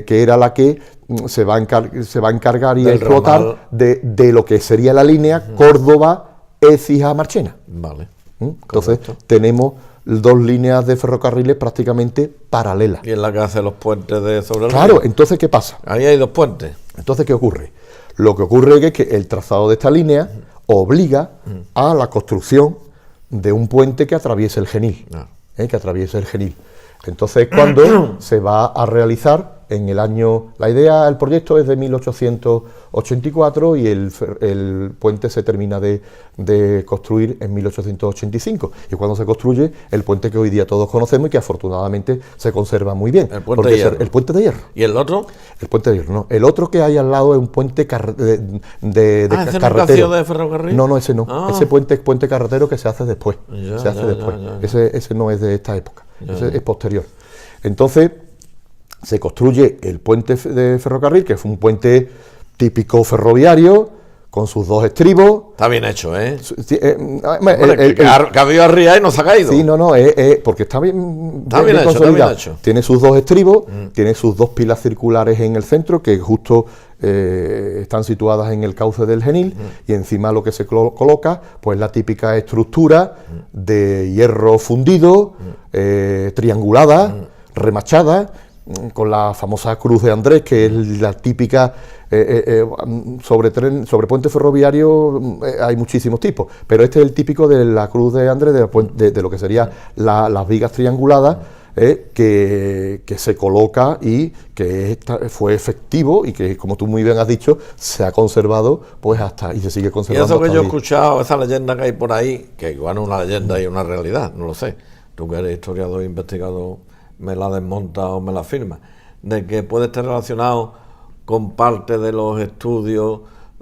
era la que se va a encargar y a explotar de lo que sería la línea Córdoba-Écija-Marchena. Vale. Entonces tenemos dos líneas de ferrocarriles prácticamente paralelas. Y en la que hace los puentes sobre el río. Claro, entonces ¿qué pasa? Ahí hay dos puentes. Entonces, ¿qué ocurre? Lo que ocurre es que el trazado de esta línea obliga a la construcción de un puente que atraviese el Genil. Que atraviese el Genil. Entonces, cuando se va a realizar en el año... el proyecto es de 1884 y el puente se termina de construir en 1885. Y cuando se construye el puente que hoy día todos conocemos y que afortunadamente se conserva muy bien. El puente de hierro. El puente de hierro. ¿Y el otro? El puente de hierro, no. El otro que hay al lado es un puente de ¿ese carretero. nunca ha sido de ferrocarril? No, ese no. Ah. Ese puente carretero que se hace después. Después. Ese no es de esta época. Ese es posterior. Entonces, se construye el puente de ferrocarril, que es un puente típico ferroviario, con sus dos estribos. Está bien hecho, ¿eh? Que ha habido arriba y no se ha caído. Sí, porque está bien hecho. Tiene sus dos estribos, tiene sus dos pilas circulares en el centro, que justo están situadas en el cauce del Genil, y encima lo que se coloca, pues la típica estructura de hierro fundido, triangulada, remachada, con la famosa Cruz de Andrés, que es la típica. Sobre puente ferroviario hay muchísimos tipos, pero este es el típico de la Cruz de Andrés, de lo que serían las vigas trianguladas, que se coloca y que fue efectivo y que, como tú muy bien has dicho, se ha conservado pues hasta y se sigue conservando. Y eso que yo he hoy. Escuchado, esa leyenda que hay por ahí, que igual es una leyenda y una realidad, no lo sé, tú que eres historiador e investigador me la desmonta o me la firma, de que puede estar relacionado con parte de los estudios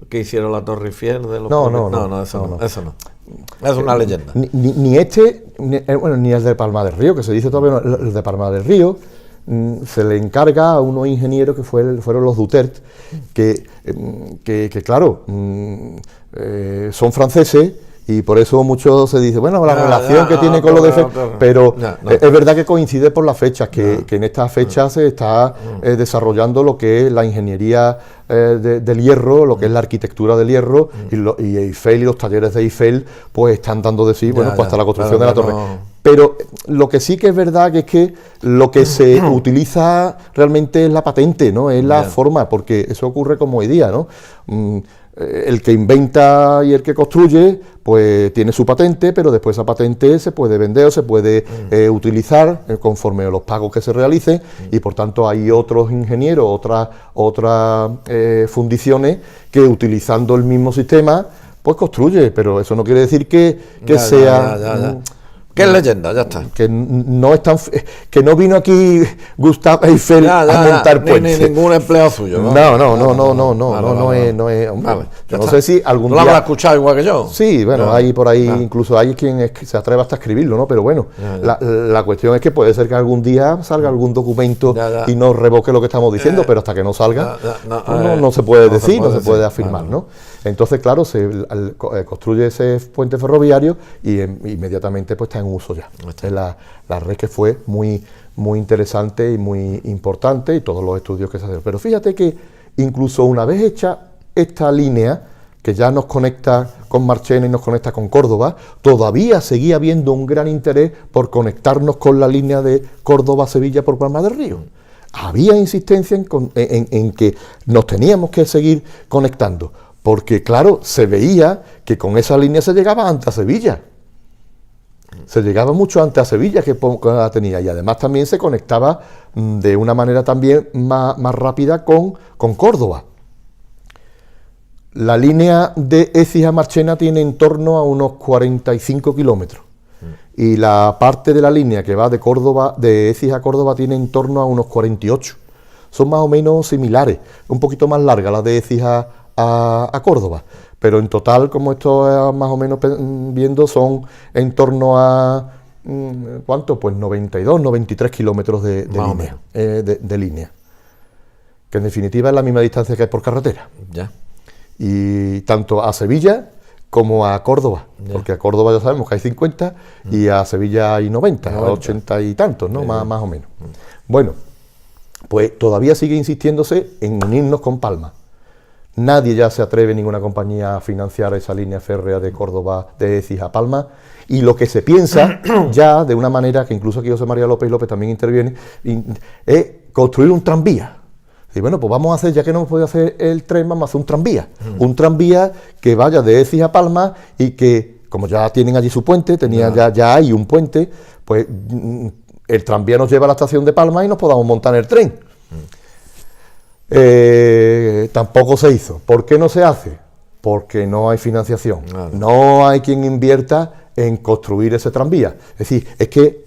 que hicieron la Torre Eiffel. Eso no. Es una leyenda. Ni el de Palma del Río, que se dice todavía, el de Palma del Río, se le encarga a unos ingenieros que fueron los Duterte, que claro, son franceses. Y por eso mucho se dice, bueno, la relación que tiene con los de pero es verdad que coincide por las fechas, que en estas fechas se está desarrollando lo que es la ingeniería del hierro, lo que es la arquitectura del hierro, y Eiffel y los talleres de Eiffel pues están dando de sí, pues hasta la construcción de la torre. Pero lo que sí que es verdad que es que lo que se utiliza realmente es la patente, ¿no? Es la forma, porque eso ocurre como hoy día, ¿no? El que inventa y el que construye, pues tiene su patente, pero después esa patente se puede vender o se puede utilizar conforme a los pagos que se realicen, y por tanto hay otros ingenieros, otras fundiciones que utilizando el mismo sistema, pues construye, pero eso no quiere decir que sea... ¿Qué es leyenda? Ya está. Que no es que no vino aquí Gustave Eiffel a montar puentes. Ni ningún empleado suyo, ¿no? No es. Vale, yo no sé si algún día. ¿No lo habrá escuchado igual que yo? Sí, bueno, hay por ahí, incluso hay quien se atreve hasta a escribirlo, ¿no? Pero bueno, la cuestión es que puede ser que algún día salga algún documento y nos revoque lo que estamos diciendo, pero hasta que no salga, no se puede decir, no se puede afirmar, ¿no? Entonces, claro, se construye ese puente ferroviario y inmediatamente pues está en uso ya. Esta es la red que fue muy, muy interesante y muy importante, y todos los estudios que se hacen. Pero fíjate que incluso una vez hecha esta línea, que ya nos conecta con Marchena y nos conecta con Córdoba, todavía seguía habiendo un gran interés por conectarnos con la línea de Córdoba-Sevilla por Palma del Río. Había insistencia en que nos teníamos que seguir conectando, porque claro, se veía que con esa línea se llegaba antes a Sevilla. Se llegaba mucho antes a Sevilla que la tenía, y además también se conectaba de una manera también más rápida con Córdoba. La línea de Écija-Marchena tiene en torno a unos 45 kilómetros, y la parte de la línea que va de Écija a Córdoba tiene en torno a unos 48. Son más o menos similares, un poquito más larga la de Écija a Córdoba, pero en total, como esto más o menos viendo, son en torno a ¿cuánto? Pues 92, 93 kilómetros de línea, de línea, que en definitiva es la misma distancia que hay por carretera. Ya. Y tanto a Sevilla como a Córdoba, porque a Córdoba ya sabemos que hay 50 y a Sevilla hay 90, 80 y tantos, ¿no? Más o menos. Bueno, pues todavía sigue insistiéndose en unirnos con Palma. Nadie ya se atreve, ninguna compañía, a financiar esa línea férrea de Córdoba, de Écija a Palma, y lo que se piensa ya, de una manera que incluso aquí José María López también interviene, es construir un tranvía. Y bueno, pues vamos a hacer, ya que no hemos podido hacer el tren, vamos a hacer un tranvía que vaya de Écija a Palma, y que, como ya tienen allí su puente, ya hay un puente, pues el tranvía nos lleva a la estación de Palma y nos podamos montar en el tren. Tampoco se hizo. ¿Por qué no se hace? Porque no hay financiación. Claro. No hay quien invierta en construir ese tranvía. Es decir, es que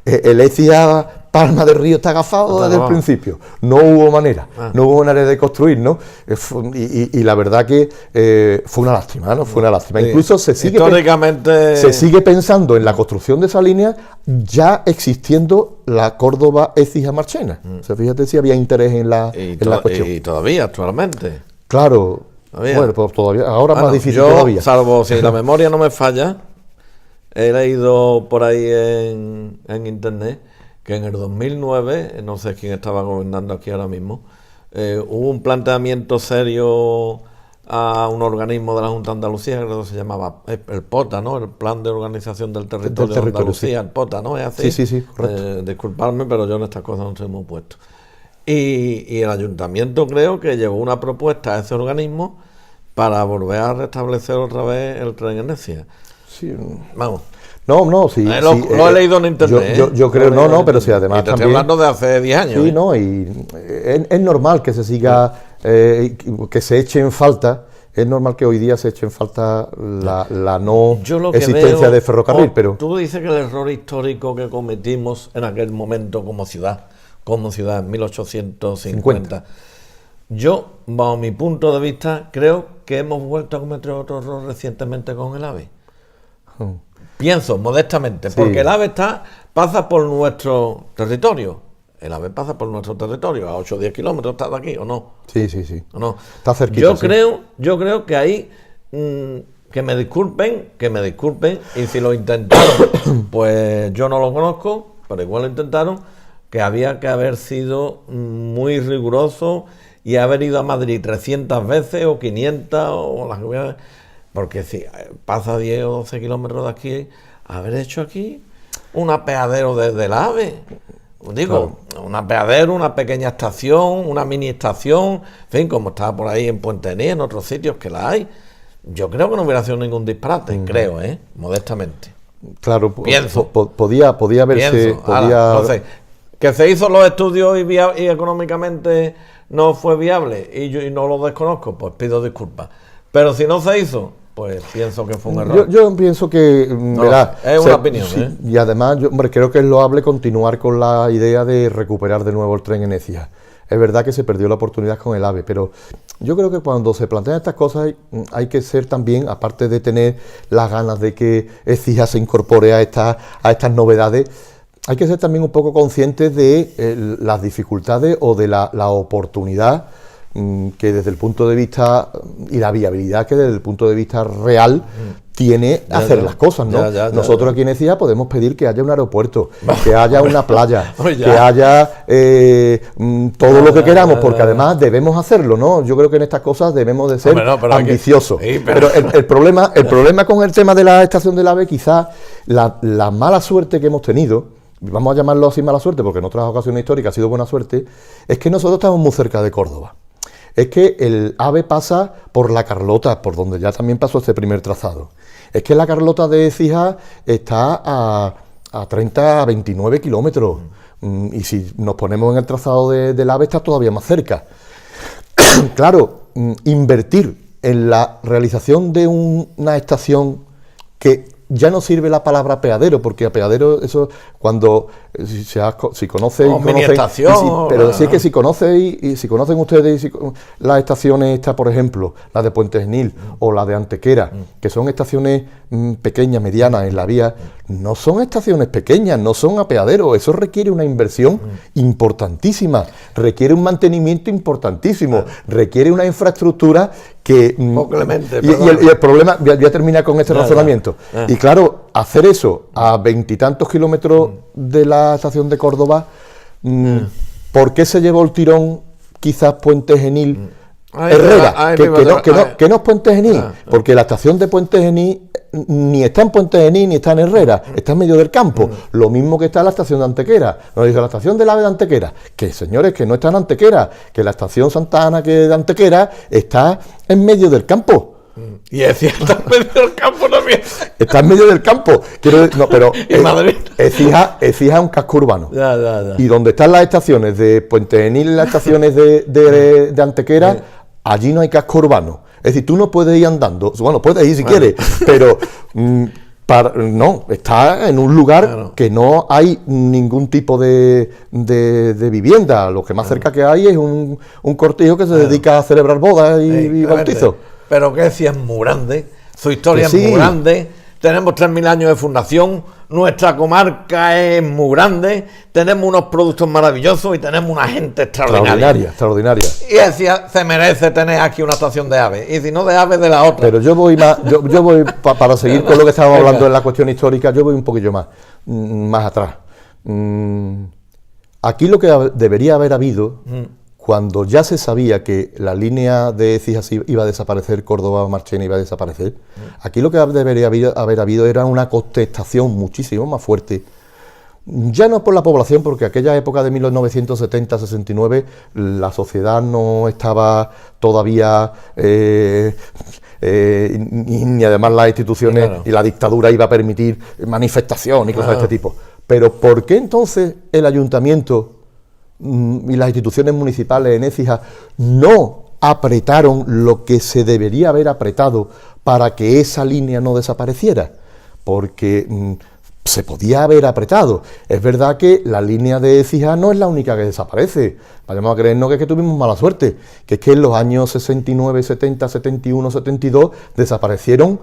el Écija Palma del Río está agafado desde el principio. No hubo manera, no hubo manera de construir, ¿no? Y la verdad que fue una lástima, ¿no? Fue una lástima. Sí. Incluso se sigue pensando en la construcción de esa línea ya existiendo la Córdoba-Écija-Marchena. O sea, fíjate si había interés en la cuestión. Y todavía, actualmente. Claro. Bueno, pues todavía, ahora más difícil todavía. Salvo si la memoria no me falla, he leído por ahí en internet que en el 2009, no sé quién estaba gobernando aquí ahora mismo, hubo un planteamiento serio a un organismo de la Junta de Andalucía, creo que se llamaba el POTA, ¿no? El Plan de Organización del Territorio de Andalucía, sí. El POTA, ¿no? ¿Es así? Sí, correcto. Disculpadme, pero yo en estas cosas no estoy muy puesto. Y el ayuntamiento creo que llevó una propuesta a ese organismo para volver a restablecer otra vez el tren en Écija. Sí. Vamos. No, sí. Lo he leído en internet. Yo creo, pero sí, además te estoy hablando de hace 10 años. Sí, no, y es normal que se siga, que se eche en falta. Es normal que hoy día se eche en falta la no existencia de ferrocarril, pero... Tú dices que el error histórico que cometimos en aquel momento como ciudad en 1850. Yo, bajo mi punto de vista, creo que hemos vuelto a cometer otro error recientemente con el AVE. Pienso, modestamente, porque el AVE pasa por nuestro territorio. El AVE pasa por nuestro territorio, a 8 o 10 kilómetros está de aquí, ¿o no? Sí. ¿O no? Está cerquita. Yo creo que ahí, que me disculpen, y si lo intentaron, pues yo no lo conozco, pero igual lo intentaron, que había que haber sido muy riguroso y haber ido a Madrid 300 veces o 500 o las que hubiera, porque si pasa 10 o 12 kilómetros de aquí, haber hecho aquí un apeadero desde el AVE. Digo, un apeadero, una pequeña estación, una mini estación, en fin, como estaba por ahí en Puente Genil, en otros sitios que la hay. Yo creo que no hubiera sido ningún disparate, creo, modestamente. Claro, pienso. Podía verse... Entonces, que se hizo los estudios y económicamente no fue viable y no lo desconozco, pues pido disculpas. Pero si no se hizo, pues pienso que fue un error. Yo pienso que... es una opinión. Sí, y además, creo que es loable continuar con la idea de recuperar de nuevo el tren en Écija. Es verdad que se perdió la oportunidad con el AVE, pero yo creo que cuando se plantean estas cosas hay que ser también, aparte de tener las ganas de que Écija se incorpore a estas novedades, hay que ser también un poco conscientes de las dificultades o de la oportunidad que desde el punto de vista y la viabilidad que desde el punto de vista real tiene hacer las cosas, ¿no? Nosotros aquí en Écija podemos pedir que haya un aeropuerto, que haya una playa, que haya todo lo que queramos, porque además debemos hacerlo, ¿no? Yo creo que en estas cosas debemos de ser ambiciosos. Pero el problema con el tema de la estación del AVE, quizás la mala suerte que hemos tenido, vamos a llamarlo así mala suerte, porque en otras ocasiones históricas ha sido buena suerte, es que nosotros estamos muy cerca de Córdoba. Es que el AVE pasa por La Carlota, por donde ya también pasó este primer trazado. Es que la Carlota de Écija está a 30, a 29 kilómetros. Y si nos ponemos en el trazado del AVE está todavía más cerca. Claro, invertir en la realización de una estación que ya no sirve la palabra apeadero, porque apeadero, eso cuando si conocen, pero sí es que si conocen ustedes las estaciones estas, por ejemplo, la de Puente Genil o la de Antequera, que son estaciones pequeñas, medianas en la vía, no son estaciones pequeñas, no son apeaderos, eso requiere una inversión importantísima, requiere un mantenimiento importantísimo, requiere una infraestructura que... y el problema, voy a terminar con este razonamiento, y claro, hacer eso a 20 y tantos kilómetros de la estación de Córdoba, ¿por qué se llevó el tirón quizás Puente Genil? Herrera, que no es Puente Genil, porque la estación de Puente Genil ni está en Puente Genil ni está en Herrera, está en medio del campo, lo mismo que está la estación de Antequera. Nos dice la estación del AVE de Antequera, que señores, que no está en Antequera, que la estación Santa Ana que de Antequera está en medio del campo. Y decía, está en medio del campo también. Está en medio del campo. Pero en Madrid. Écija es un casco urbano. Ya. Y donde están las estaciones de Puente Genil y las estaciones de Antequera, sí, allí no hay casco urbano. Es decir, tú no puedes ir andando. Bueno, puedes ir si quieres, pero no, está en un lugar que no hay ningún tipo de vivienda. Lo que más cerca que hay es un cortijo que se dedica a celebrar bodas y bautizos. Pero que sí es muy grande, su historia es muy grande, tenemos 3.000 años de fundación, nuestra comarca es muy grande, tenemos unos productos maravillosos y tenemos una gente extraordinaria. Y decía, se merece tener aquí una estación de aves, y si no de aves, de la otra. Pero yo voy para seguir con lo que estábamos hablando en la cuestión histórica, yo voy un poquillo más atrás. Aquí lo que debería haber habido, cuando ya se sabía que la línea de Écija iba a desaparecer, Córdoba-Marchena iba a desaparecer, aquí lo que debería haber habido era una contestación muchísimo más fuerte, ya no por la población, porque aquella época de 1970-69 la sociedad no estaba todavía, ni además las instituciones y la dictadura iba a permitir manifestación y cosas de este tipo. Pero ¿por qué entonces el ayuntamiento y las instituciones municipales en Écija no apretaron lo que se debería haber apretado para que esa línea no desapareciera? Porque se podía haber apretado. Es verdad que la línea de Écija no es la única que desaparece. Vayamos a creernos que tuvimos mala suerte, que es que en los años 69, 70, 71, 72 desaparecieron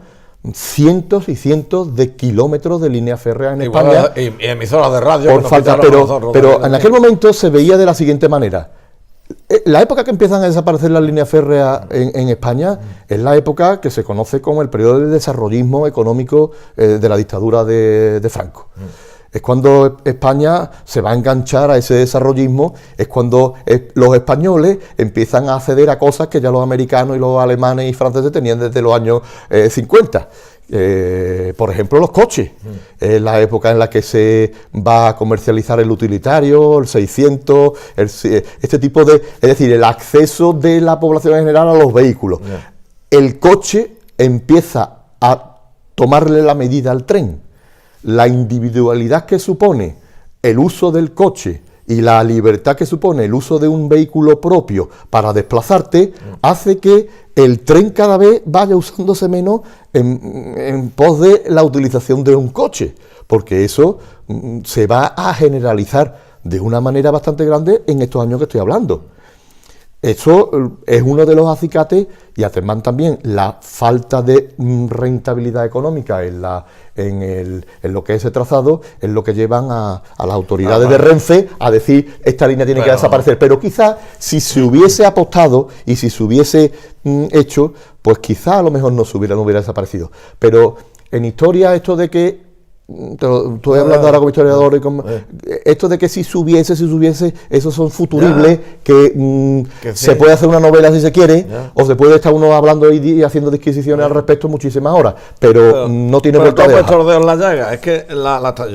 cientos y cientos de kilómetros de línea férrea en España. Y emisoras de radio. Por falta, pero en aquel momento se veía de la siguiente manera. La época que empiezan a desaparecer las líneas férreas en España es la época que se conoce como el periodo de desarrollismo económico de la dictadura de Franco. Es cuando España se va a enganchar a ese desarrollismo, es cuando los españoles empiezan a acceder a cosas que ya los americanos y los alemanes y franceses tenían desde los años 50. Por ejemplo, los coches. Es la época en la que se va a comercializar el utilitario, el 600, este tipo de... Es decir, el acceso de la población en general a los vehículos. El coche empieza a tomarle la medida al tren. La individualidad que supone el uso del coche y la libertad que supone el uso de un vehículo propio para desplazarte hace que el tren cada vez vaya usándose menos en pos de la utilización de un coche, porque eso se va a generalizar de una manera bastante grande en estos años que estoy hablando. Eso es uno de los acicates, y además también la falta de rentabilidad económica en lo que es ese trazado, es lo que llevan a las autoridades de Renfe a decir esta línea tiene que desaparecer. Pero quizás si se hubiese apostado y si se hubiese hecho, pues quizás a lo mejor no hubiera desaparecido. Pero en historia esto de que estoy hablando ahora como historiador, esto de que si subiese, esos son futuribles, que se puede hacer una novela si se quiere, o se puede estar uno hablando y haciendo disquisiciones al respecto muchísimas horas, pero no tiene vuelta de hoja. Dedos en la llaga. Es que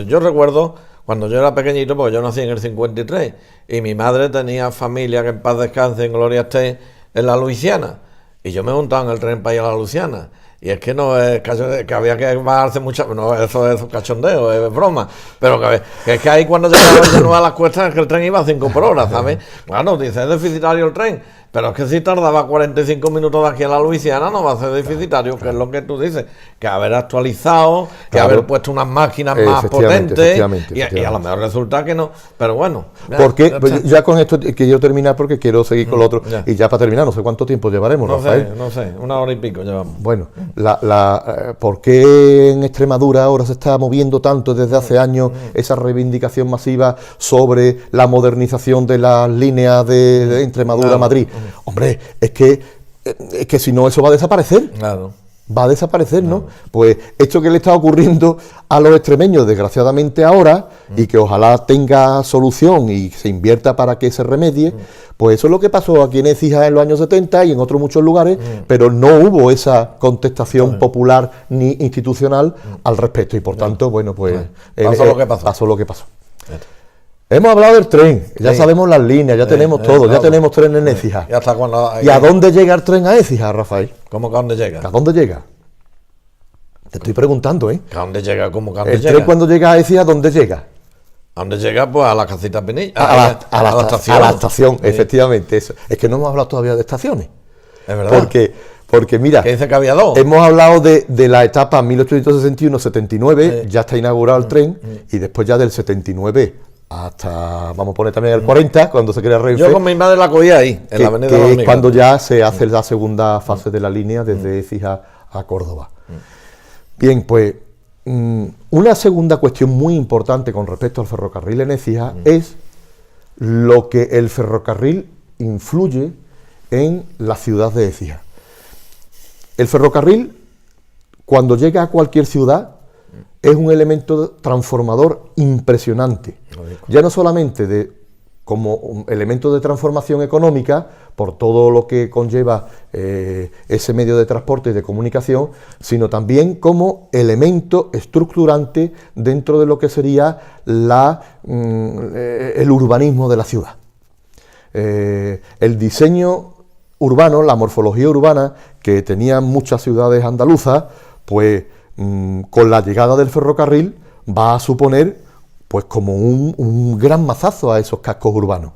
yo recuerdo cuando yo era pequeñito, porque yo nací en el 53, y mi madre tenía familia, que en paz descanse, en gloria esté, en la Luisiana, y yo me montaba en el tren para ir a la Luisiana. Y es que no es que había que bajarse mucho, no, eso es cachondeo, es broma, pero que es que ahí cuando llegaba a las cuestas, que el tren iba a 5 por hora, ¿sabes? Claro, dice, es deficitario el tren, pero es que si tardaba 45 minutos de aquí a la Luisiana no va a ser deficitario, que es lo que tú dices, que haber actualizado, que haber puesto unas máquinas más potentes, y a lo mejor resulta que no, pero bueno. Porque ya con esto quiero terminar porque quiero seguir con lo otro, y ya para terminar, no sé cuánto tiempo llevaremos, Rafael. No sé, 1 hora y pico llevamos. Bueno, ¿por qué en Extremadura ahora se está moviendo tanto desde hace años esa reivindicación masiva sobre la modernización de las líneas de Extremadura-Madrid? Hombre, es que si no eso va a desaparecer. Claro. Va a desaparecer, ¿no? Pues esto que le está ocurriendo a los extremeños, desgraciadamente ahora, y que ojalá tenga solución y se invierta para que se remedie, pues eso es lo que pasó aquí en Écija en los años 70 y en otros muchos lugares, pero no hubo esa contestación popular ni institucional al respecto, y por tanto, bueno, pues pasó lo que pasó. Pasó lo que pasó. Hemos hablado del tren, ya sabemos las líneas, ya tenemos todo, ya tenemos tren en Écija. ¿Y a dónde llega el tren a Écija, Rafael? ¿Cómo que a dónde llega? ¿A dónde llega? Te estoy preguntando, ¿eh? ¿A dónde llega? ¿Cómo que a dónde el llega? tren cuando llega a Écija, ¿a dónde llega? ¿A dónde llega? Pues a la casita Pinilla. A la estación, efectivamente. Eso. Es que no hemos hablado todavía de estaciones. Es verdad. Porque mira, que dice que había dos. Hemos hablado de la etapa 1861-79, ya está inaugurado el tren, y después ya del 79 hasta, vamos a poner también el 40, cuando se crea Renfe. Yo con mi madre la cogía ahí, en la avenida de los Amigos. Cuando ya se hace la segunda fase de la línea desde Écija a Córdoba. Bien, pues una segunda cuestión muy importante con respecto al ferrocarril en Écija es lo que el ferrocarril influye en la ciudad de Écija. El ferrocarril, cuando llega a cualquier ciudad, es un elemento transformador impresionante. Ya no solamente como un elemento de transformación económica, por todo lo que conlleva ese medio de transporte y de comunicación, sino también como elemento estructurante dentro de lo que sería el urbanismo de la ciudad. El diseño urbano, la morfología urbana que tenían muchas ciudades andaluzas, pues con la llegada del ferrocarril va a suponer pues como un gran mazazo a esos cascos urbanos.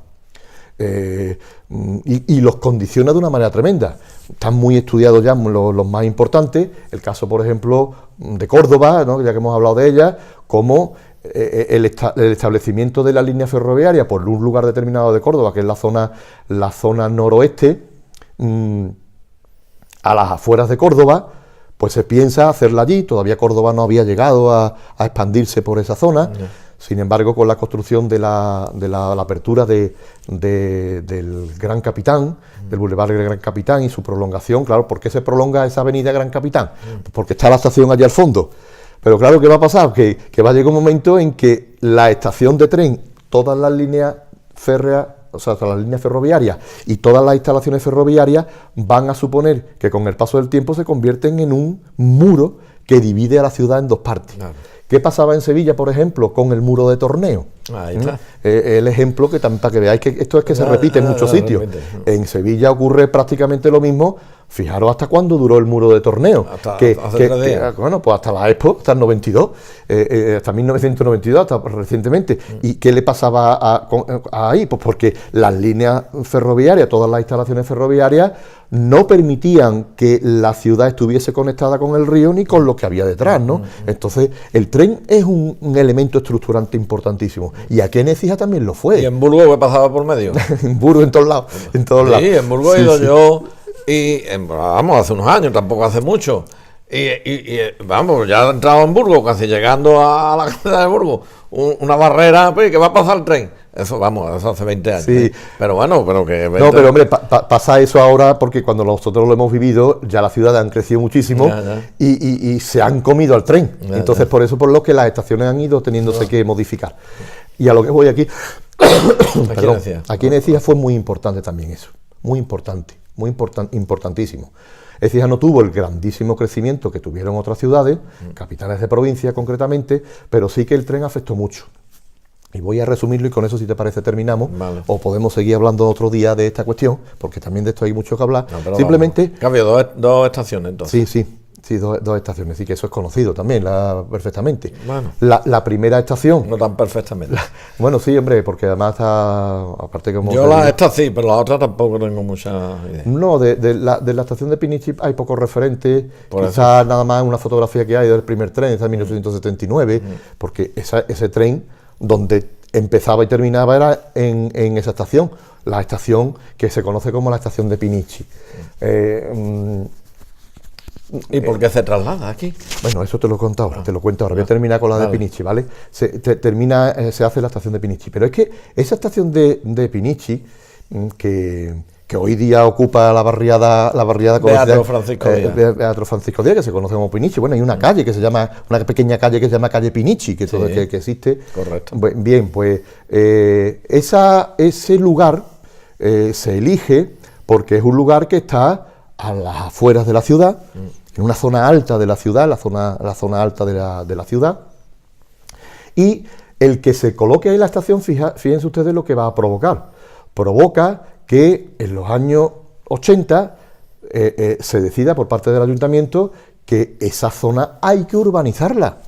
Y los condiciona de una manera tremenda. Están muy estudiados ya los más importantes, el caso por ejemplo de Córdoba, ¿no? Ya que hemos hablado de ella, como el establecimiento de la línea ferroviaria por un lugar determinado de Córdoba, que es la zona noroeste, a las afueras de Córdoba, pues se piensa hacerla allí. Todavía Córdoba no había llegado a expandirse por esa zona. Sin embargo, con la construcción de la apertura del Gran Capitán, del Boulevard del Gran Capitán y su prolongación, claro, ¿por qué se prolonga esa avenida Gran Capitán? Porque está la estación allí al fondo. Pero claro, ¿qué va a pasar? Que va a llegar un momento en que la estación de tren, todas las líneas férreas, o sea, las líneas ferroviarias y todas las instalaciones ferroviarias van a suponer que con el paso del tiempo se convierten en un muro que divide a la ciudad en dos partes. Claro. ¿Qué pasaba en Sevilla, por ejemplo, con el muro de Torneo? Ahí está. El ejemplo que para que veáis que esto es que se repite en muchos sitios. En Sevilla ocurre prácticamente lo mismo. Fijaros hasta cuándo duró el muro de Torneo. Bueno, pues hasta la Expo, hasta el 92, hasta 1992, hasta recientemente. ¿Y qué le pasaba ahí? Pues porque las líneas ferroviarias, todas las instalaciones ferroviarias, no permitían que la ciudad estuviese conectada con el río ni con lo que había detrás, ¿no? Entonces, el tren es un elemento estructurante importantísimo. Y aquí en Écija también lo fue. ¿Y en Burgos qué pasaba por medio? En Burgos, en todos lados. Sí, en Burgos he ido yo, vamos, hace unos años, tampoco hace mucho. Y vamos, ya he entrado en Burgos, casi llegando a la casa de Burgos, una barrera, pues, que va a pasar el tren. Eso hace 20 años. Sí. Pero bueno, pero que... No, pero hombre, pasa eso ahora porque cuando nosotros lo hemos vivido, ya las ciudades han crecido muchísimo y se han comido al tren. Entonces, por eso, por lo que las estaciones han ido teniéndose que modificar. Y a lo que voy aquí... perdón, aquí en Écija fue muy importante también eso. Muy importante, importantísimo. Écija no tuvo el grandísimo crecimiento que tuvieron otras ciudades, capitales de provincia concretamente, pero sí que el tren afectó mucho. Y voy a resumirlo y con eso, si te parece, terminamos. Vale. O podemos seguir hablando otro día de esta cuestión, porque también de esto hay mucho que hablar. No, simplemente... Cambio, dos estaciones entonces. Sí, dos estaciones, y que eso es conocido también, perfectamente. Bueno, la primera estación... No tan perfectamente. Bueno, sí, hombre, porque además está... Aparte como yo esta sí, pero la otra tampoco tengo mucha idea. No, de la estación de Pinichi hay pocos referentes, quizás nada más una fotografía que hay del primer tren, está en 1879, porque ese tren, donde empezaba y terminaba era en esa estación, la estación que se conoce como la estación de Pinichi. ¿Y por qué se traslada aquí? Bueno, eso te lo cuento ahora, Voy a terminar con la de Pinichi, ¿vale? Se hace la estación de Pinichi, pero es que esa estación de Pinichi, que hoy día ocupa la barriada Beato Francisco Díaz. Beato Francisco Díaz, que se conoce como Pinichi. Bueno, hay una calle que se llama, una pequeña calle que se llama calle Pinichi, que existe. Correcto. Bien, pues ese lugar se elige porque es un lugar que está a las afueras de la ciudad, en una zona alta de la ciudad, la zona alta de la ciudad, y El que se coloque ahí la estación, fíjense ustedes lo que va a provocar. Provoca que en los años 80 se decida por parte del ayuntamiento que esa zona hay que urbanizarla.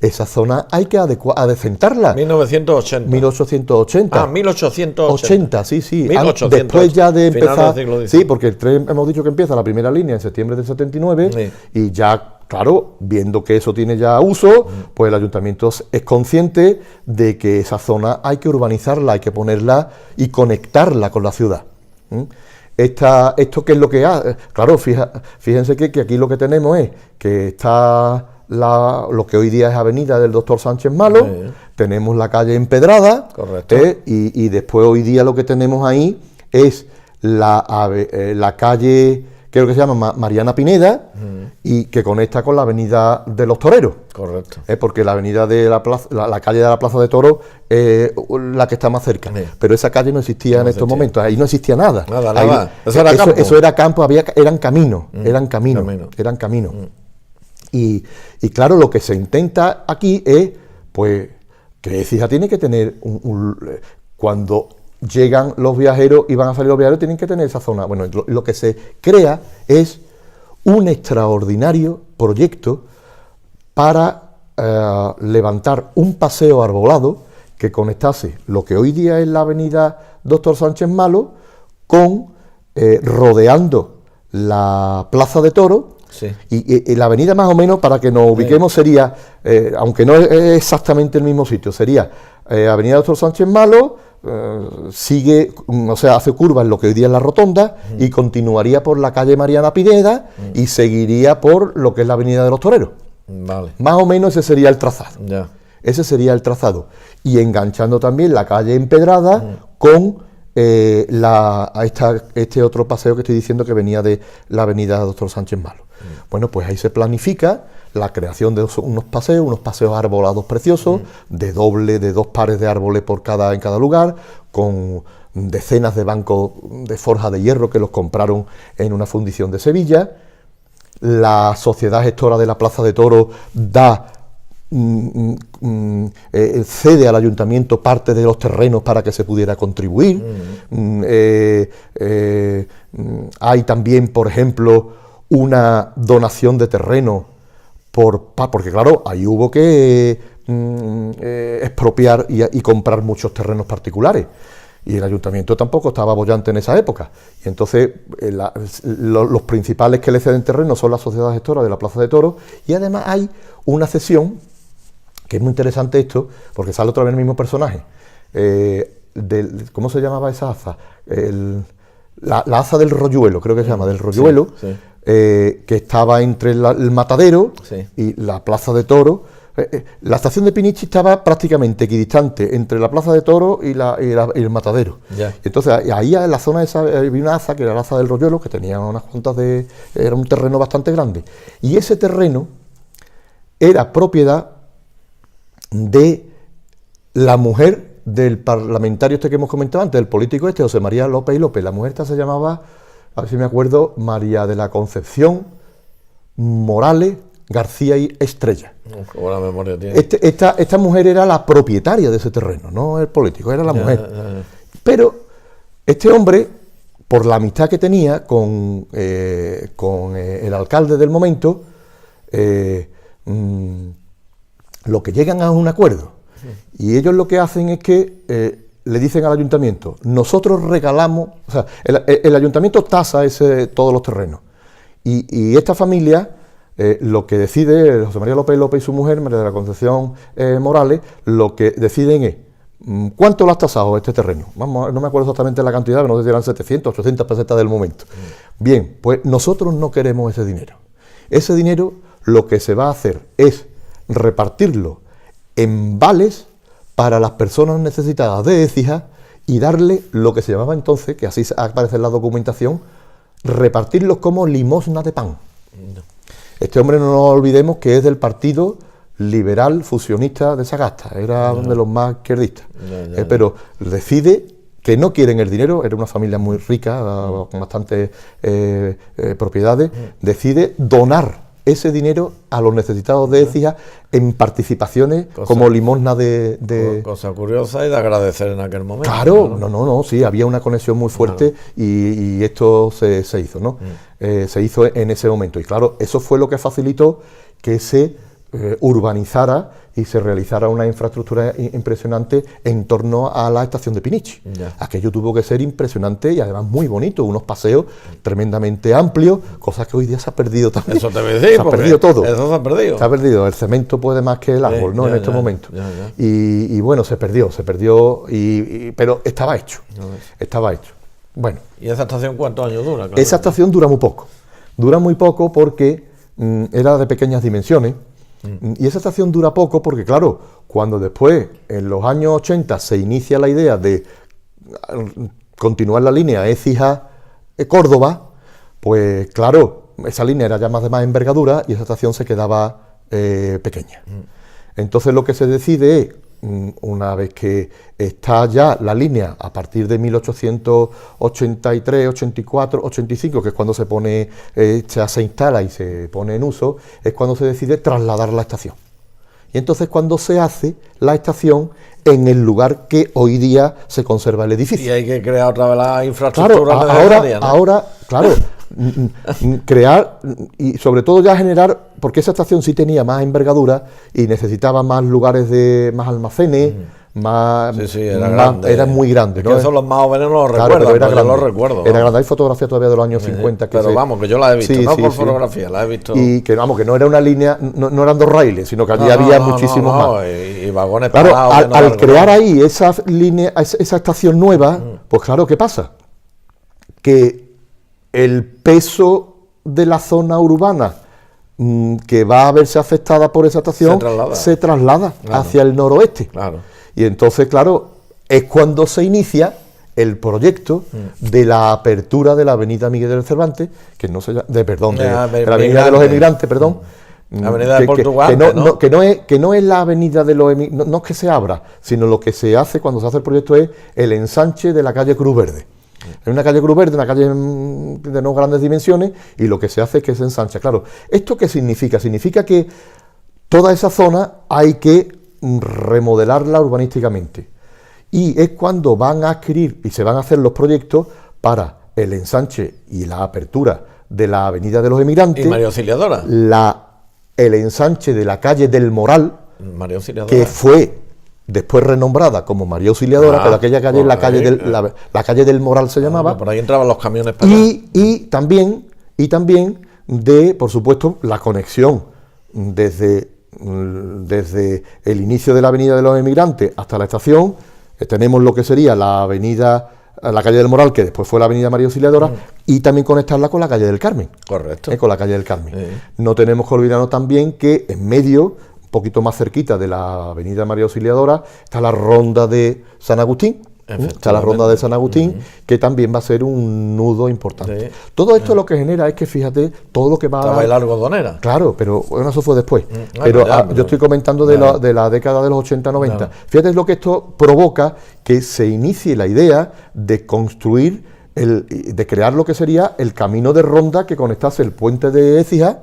Esa zona hay que adecentarla. 1980. 1880. 1880. Sí. 1880. Después ya de empezar. Sí, porque el tren hemos dicho que empieza la primera línea en septiembre del 79 sí. Y ya, claro, viendo que eso tiene ya uso, pues el ayuntamiento es consciente de que esa zona hay que urbanizarla, hay que ponerla y conectarla con la ciudad. ¿Esto qué es lo que hace? Claro, fíjense que aquí lo que tenemos es que está lo que hoy día es Avenida del Doctor Sánchez Malo, sí. Tenemos la calle empedrada, y después hoy día lo que tenemos ahí es la calle, creo que se llama Mariana Pineda, y que conecta con la Avenida de los Toreros. Correcto. Porque la avenida de la plaza, la calle de la Plaza de Toros es la que está más cerca. Sí. Pero esa calle no existía en estos momentos, ahí no existía nada. Nada. Eso era campo, eran caminos. Y claro, lo que se intenta aquí es, pues, que Écija tiene que tener cuando llegan los viajeros y van a salir los viajeros, tienen que tener esa zona. Bueno, lo que se crea es un extraordinario proyecto para levantar un paseo arbolado que conectase lo que hoy día es la avenida Doctor Sánchez Malo con rodeando la Plaza de Toros. Sí. Y la avenida más o menos, para que nos ubiquemos, sería, aunque no es exactamente el mismo sitio, sería avenida Doctor Sánchez Malo, sigue, o sea, hace curva en lo que hoy día es la rotonda, y continuaría por la calle Mariana Pineda, y seguiría por lo que es la avenida de los Toreros. Vale. Más o menos ese sería el trazado. Ya. Ese sería el trazado. Y enganchando también la calle empedrada con este otro paseo que estoy diciendo que venía de la avenida Doctor Sánchez Malo. Bueno, pues ahí se planifica la creación de unos paseos arbolados preciosos, de dos pares de árboles en cada lugar, con decenas de bancos de forja de hierro que los compraron en una fundición de Sevilla. La sociedad gestora de la Plaza de Toros cede al ayuntamiento parte de los terrenos para que se pudiera contribuir. Hay también, por ejemplo, una donación de terreno porque claro, ahí hubo que expropiar y comprar muchos terrenos particulares, y el ayuntamiento tampoco estaba boyante en esa época, y entonces los principales que le ceden terreno son la sociedad gestora de la Plaza de Toros, y además hay una cesión, que es muy interesante esto, porque sale otra vez el mismo personaje, ¿cómo se llamaba esa aza? La aza del Royuelo, creo que se llama, del Royuelo, sí. Que estaba entre el Matadero, sí, y la Plaza de Toros. La estación de Pinichi estaba prácticamente equidistante entre la Plaza de Toros y el Matadero. Yeah. Entonces ahí en la zona esa había una aza, que era la aza del Royuelo, que tenía unas cuantas era un terreno bastante grande. Y ese terreno era propiedad de la mujer del parlamentario que hemos comentado antes, del político José María López y López. La mujer esta se llamaba, a ver si me acuerdo, María de la Concepción Morales García y Estrella. Buena memoria tiene. Esta mujer era la propietaria de ese terreno, no el político, era la mujer. Pero este hombre, por la amistad que tenía con el alcalde del momento, lo que llegan a un acuerdo. Y ellos lo que hacen es que le dicen al ayuntamiento, nosotros regalamos, o sea, el ayuntamiento tasa todos los terrenos. Y esta familia, lo que decide, José María López López y su mujer, María de la Concepción Morales, lo que deciden es, ¿cuánto lo has tasado este terreno? Vamos, no me acuerdo exactamente la cantidad, pero no sé si eran 700, 800 pesetas del momento. Bien, pues nosotros no queremos ese dinero. Ese dinero lo que se va a hacer es repartirlo en vales para las personas necesitadas de Écija y darle lo que se llamaba entonces, que así aparece en la documentación, repartirlos como limosna de pan. No. Este hombre, no nos olvidemos que es del Partido Liberal Fusionista de Sagasta, era de los más izquierdistas, pero decide que no quieren el dinero, era una familia muy rica, con bastantes propiedades, decide donar ese dinero a los necesitados de Écija en participaciones como limosna de... Cosa curiosa y de agradecer en aquel momento. Claro, no, sí, había una conexión muy fuerte y esto se hizo, ¿no? Se hizo en ese momento. Y claro, eso fue lo que facilitó que se urbanizara y se realizara una infraestructura impresionante en torno a la estación de Pinichi. Aquello tuvo que ser impresionante y además muy bonito, unos paseos tremendamente amplios, cosas que hoy día se ha perdido también. Eso te voy a decir, se ha perdido todo. Eso se ha perdido. Se ha perdido, el cemento puede más que el árbol, ¿no? En estos momentos. Y bueno, se perdió, pero estaba hecho, estaba hecho. Bueno. ¿Y esa estación cuántos años dura? Claro. Esa estación dura muy poco porque era de pequeñas dimensiones. Y esa estación dura poco porque, claro, cuando después, en los años 80, se inicia la idea de continuar la línea Écija-Córdoba, pues claro, esa línea era ya más de más envergadura y esa estación se quedaba pequeña. Entonces lo que se decide es, una vez que está ya la línea a partir de 1883, 84, 85, que es cuando se pone, se instala y se pone en uso, es cuando se decide trasladar la estación. Y entonces cuando se hace la estación en el lugar que hoy día se conserva el edificio. Y hay que crear otra vez la infraestructura necesaria, ¿no? Ahora, claro, crear y sobre todo ya generar, porque esa estación sí tenía más envergadura y necesitaba más lugares de más almacenes, más, era grande, era muy grande, ¿no? Eso los más jóvenes no lo claro, recuerdan, era grande, yo lo recuerdo. Era grande, hay fotografías todavía de los años 50 que pero vamos, que yo la he visto, no por fotografía, la he visto. Y que vamos, que no era una línea, no eran dos raíles, sino que allí había muchísimos más. Y vagones claro, parados. al crear ahí esa línea, esa estación nueva, pues claro, ¿qué pasa? Que el peso de la zona urbana que va a verse afectada por esa estación se traslada hacia el noroeste. Claro. Y entonces, claro, es cuando se inicia el proyecto de la apertura de la avenida Miguel de Cervantes, que no se llama, de la avenida de los Emigrantes, perdón. Avenida de Portugal, que no es la avenida de los Emigrantes, no es que se abra, sino lo que se hace cuando se hace el proyecto es el ensanche de la calle Cruz Verde. Es una calle Cruz Verde, una calle de no grandes dimensiones, y lo que se hace es que se ensancha. Claro, ¿esto qué significa? Significa que toda esa zona hay que remodelarla urbanísticamente. Y es cuando van a adquirir y se van a hacer los proyectos para el ensanche y la apertura de la avenida de los Emigrantes. ¿Y María Auxiliadora? El ensanche de la calle del Moral, María Auxiliadora, que fue después renombrada como María Auxiliadora, pero aquella calle, la calle del Moral se llamaba. Por ahí entraban los camiones para allá. Y también de, por supuesto, la conexión desde el inicio de la avenida de los Emigrantes hasta la estación. Tenemos lo que sería la calle del Moral, que después fue la avenida María Auxiliadora, y también conectarla con la calle del Carmen. Correcto. Con la calle del Carmen. No tenemos que olvidarnos también que en medio, un poquito más cerquita de la avenida María Auxiliadora, está la ronda de San Agustín. Está la ronda de San Agustín, que también va a ser un nudo importante. Todo esto lo que genera es que, fíjate, todo lo que va a... Estaba la algodonera. Claro, pero bueno, eso fue después. Pero yo estoy comentando de la década de los 80-90. Fíjate lo que esto provoca, que se inicie la idea de construir, de crear lo que sería el camino de ronda que conectase el puente de Écija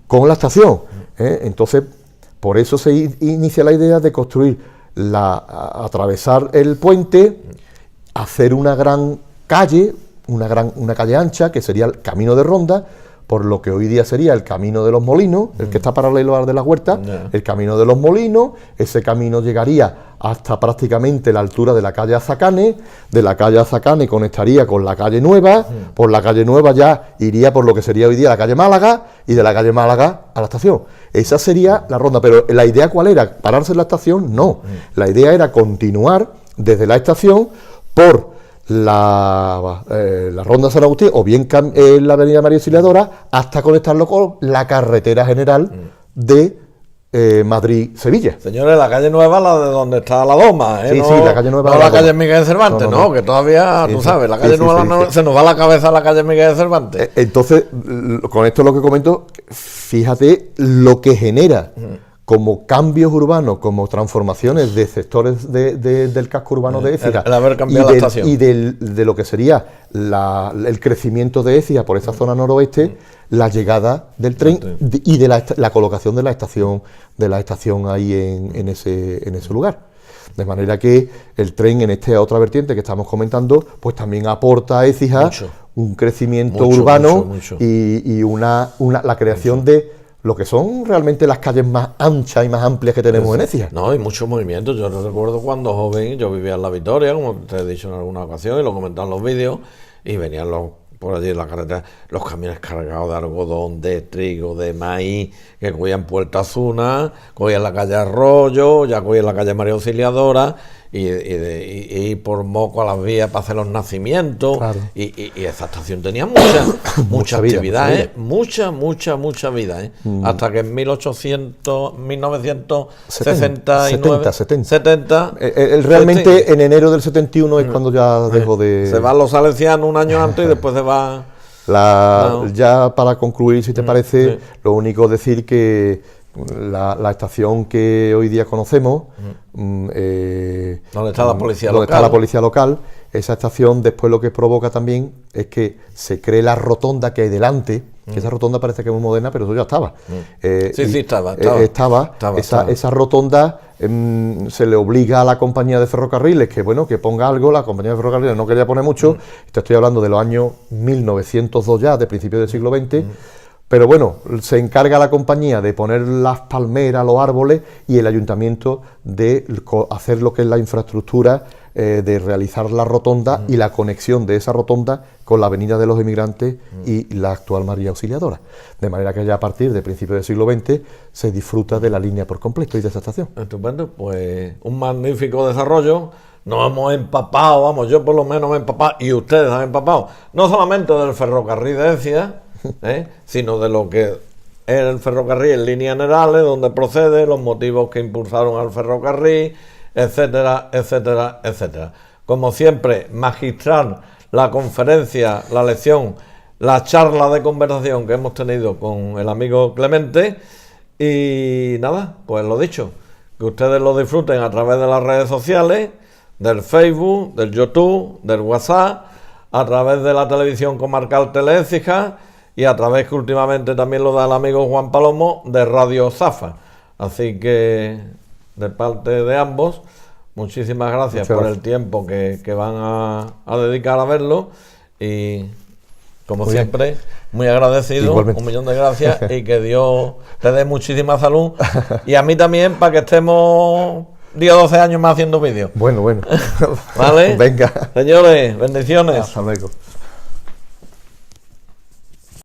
con la estación. Entonces, por eso se inicia la idea de construir atravesar el puente, hacer una gran calle, una calle ancha, que sería el camino de ronda, por lo que hoy día sería el camino de los Molinos, el que está paralelo al de la Huerta, el camino de los Molinos. Ese camino llegaría hasta prácticamente la altura de la calle Azacane, de la calle Azacane conectaría con la calle Nueva, por la calle Nueva ya iría por lo que sería hoy día la calle Málaga, y de la calle Málaga a la estación. Esa sería la ronda, pero la idea ¿cuál era? ¿Pararse en la estación? No, la idea era continuar desde la estación por la ronda San Agustín, o bien la avenida María Auxiliadora, hasta conectarlo con la carretera general de Madrid-Sevilla. Señores, la calle Nueva, la de donde está la Doma, Sí, la calle Nueva. No la calle Miguel de Cervantes, no, que todavía, tú sabes, la calle Nueva se nos va a la cabeza la calle Miguel de Cervantes. Entonces, con esto lo que comento, fíjate lo que genera como cambios urbanos, como transformaciones de sectores del casco urbano de Écija, el haber cambiado la estación. y de lo que sería el crecimiento de Écija por esa zona noroeste, la llegada del tren y de la colocación de la estación ahí en ese lugar. De manera que el tren en esta otra vertiente que estamos comentando, pues también aporta a Écija un crecimiento urbano y la creación de lo que son realmente las calles más anchas y más amplias que tenemos en Écija. No, hay muchos movimientos. Yo recuerdo cuando joven, yo vivía en La Victoria, como te he dicho en alguna ocasión, y lo comentaban los vídeos, y venían por allí en la carretera los camiones cargados de algodón, de trigo, de maíz, que cogían Puerta Azuna, cogían la calle Arroyo, ya cogían la calle María Auxiliadora, y ir por Moco a las vías para hacer los nacimientos. Claro. Y esa estación tenía mucha actividad, mucha vida, hasta que en 1970 realmente en enero del 71 es cuando ya dejó de... Se van los salesianos un año antes y después se va... Ya para concluir, si te parece, lo único decir que la estación que hoy día conocemos, donde está la policía local, esa estación después lo que provoca también es que se cree la rotonda que hay delante, que esa rotonda parece que es muy moderna, pero eso ya estaba. Estaba. Esa rotonda se le obliga a la compañía de ferrocarriles que ponga algo. La compañía de ferrocarriles no quería poner mucho. Te estoy hablando de los años 1902 ya, de principios del siglo XX. Pero bueno, se encarga la compañía de poner las palmeras, los árboles, y el ayuntamiento de hacer lo que es la infraestructura, de realizar la rotonda y la conexión de esa rotonda con la Avenida de los Emigrantes y la actual María Auxiliadora. De manera que ya a partir de principios del siglo XX se disfruta de la línea por completo y de esa estación. Estupendo, pues un magnífico desarrollo. Nos hemos empapado, yo por lo menos me he empapado, y ustedes han empapado, no solamente del ferrocarril de Écija, sino de lo que era el ferrocarril en líneas generales, donde procede, los motivos que impulsaron al ferrocarril, etcétera, etcétera, etcétera. Como siempre, magistral la conferencia, la lección, la charla de conversación que hemos tenido con el amigo Clemente, y nada, pues lo dicho, que ustedes lo disfruten a través de las redes sociales, del Facebook, del YouTube, del WhatsApp, a través de la televisión comarcal Tele-Écija, y a través que últimamente también lo da el amigo Juan Palomo de Radio Zafa. Así que de parte de ambos, muchísimas gracias por el tiempo que van a dedicar a verlo, y como muy siempre bien. Muy agradecido. Igualmente. 1.000.000 de gracias y que Dios te dé muchísima salud, y a mí también, para que estemos 10 o 12 años más haciendo vídeos. Bueno. ¿Vale? Venga. Señores, bendiciones. Hasta luego.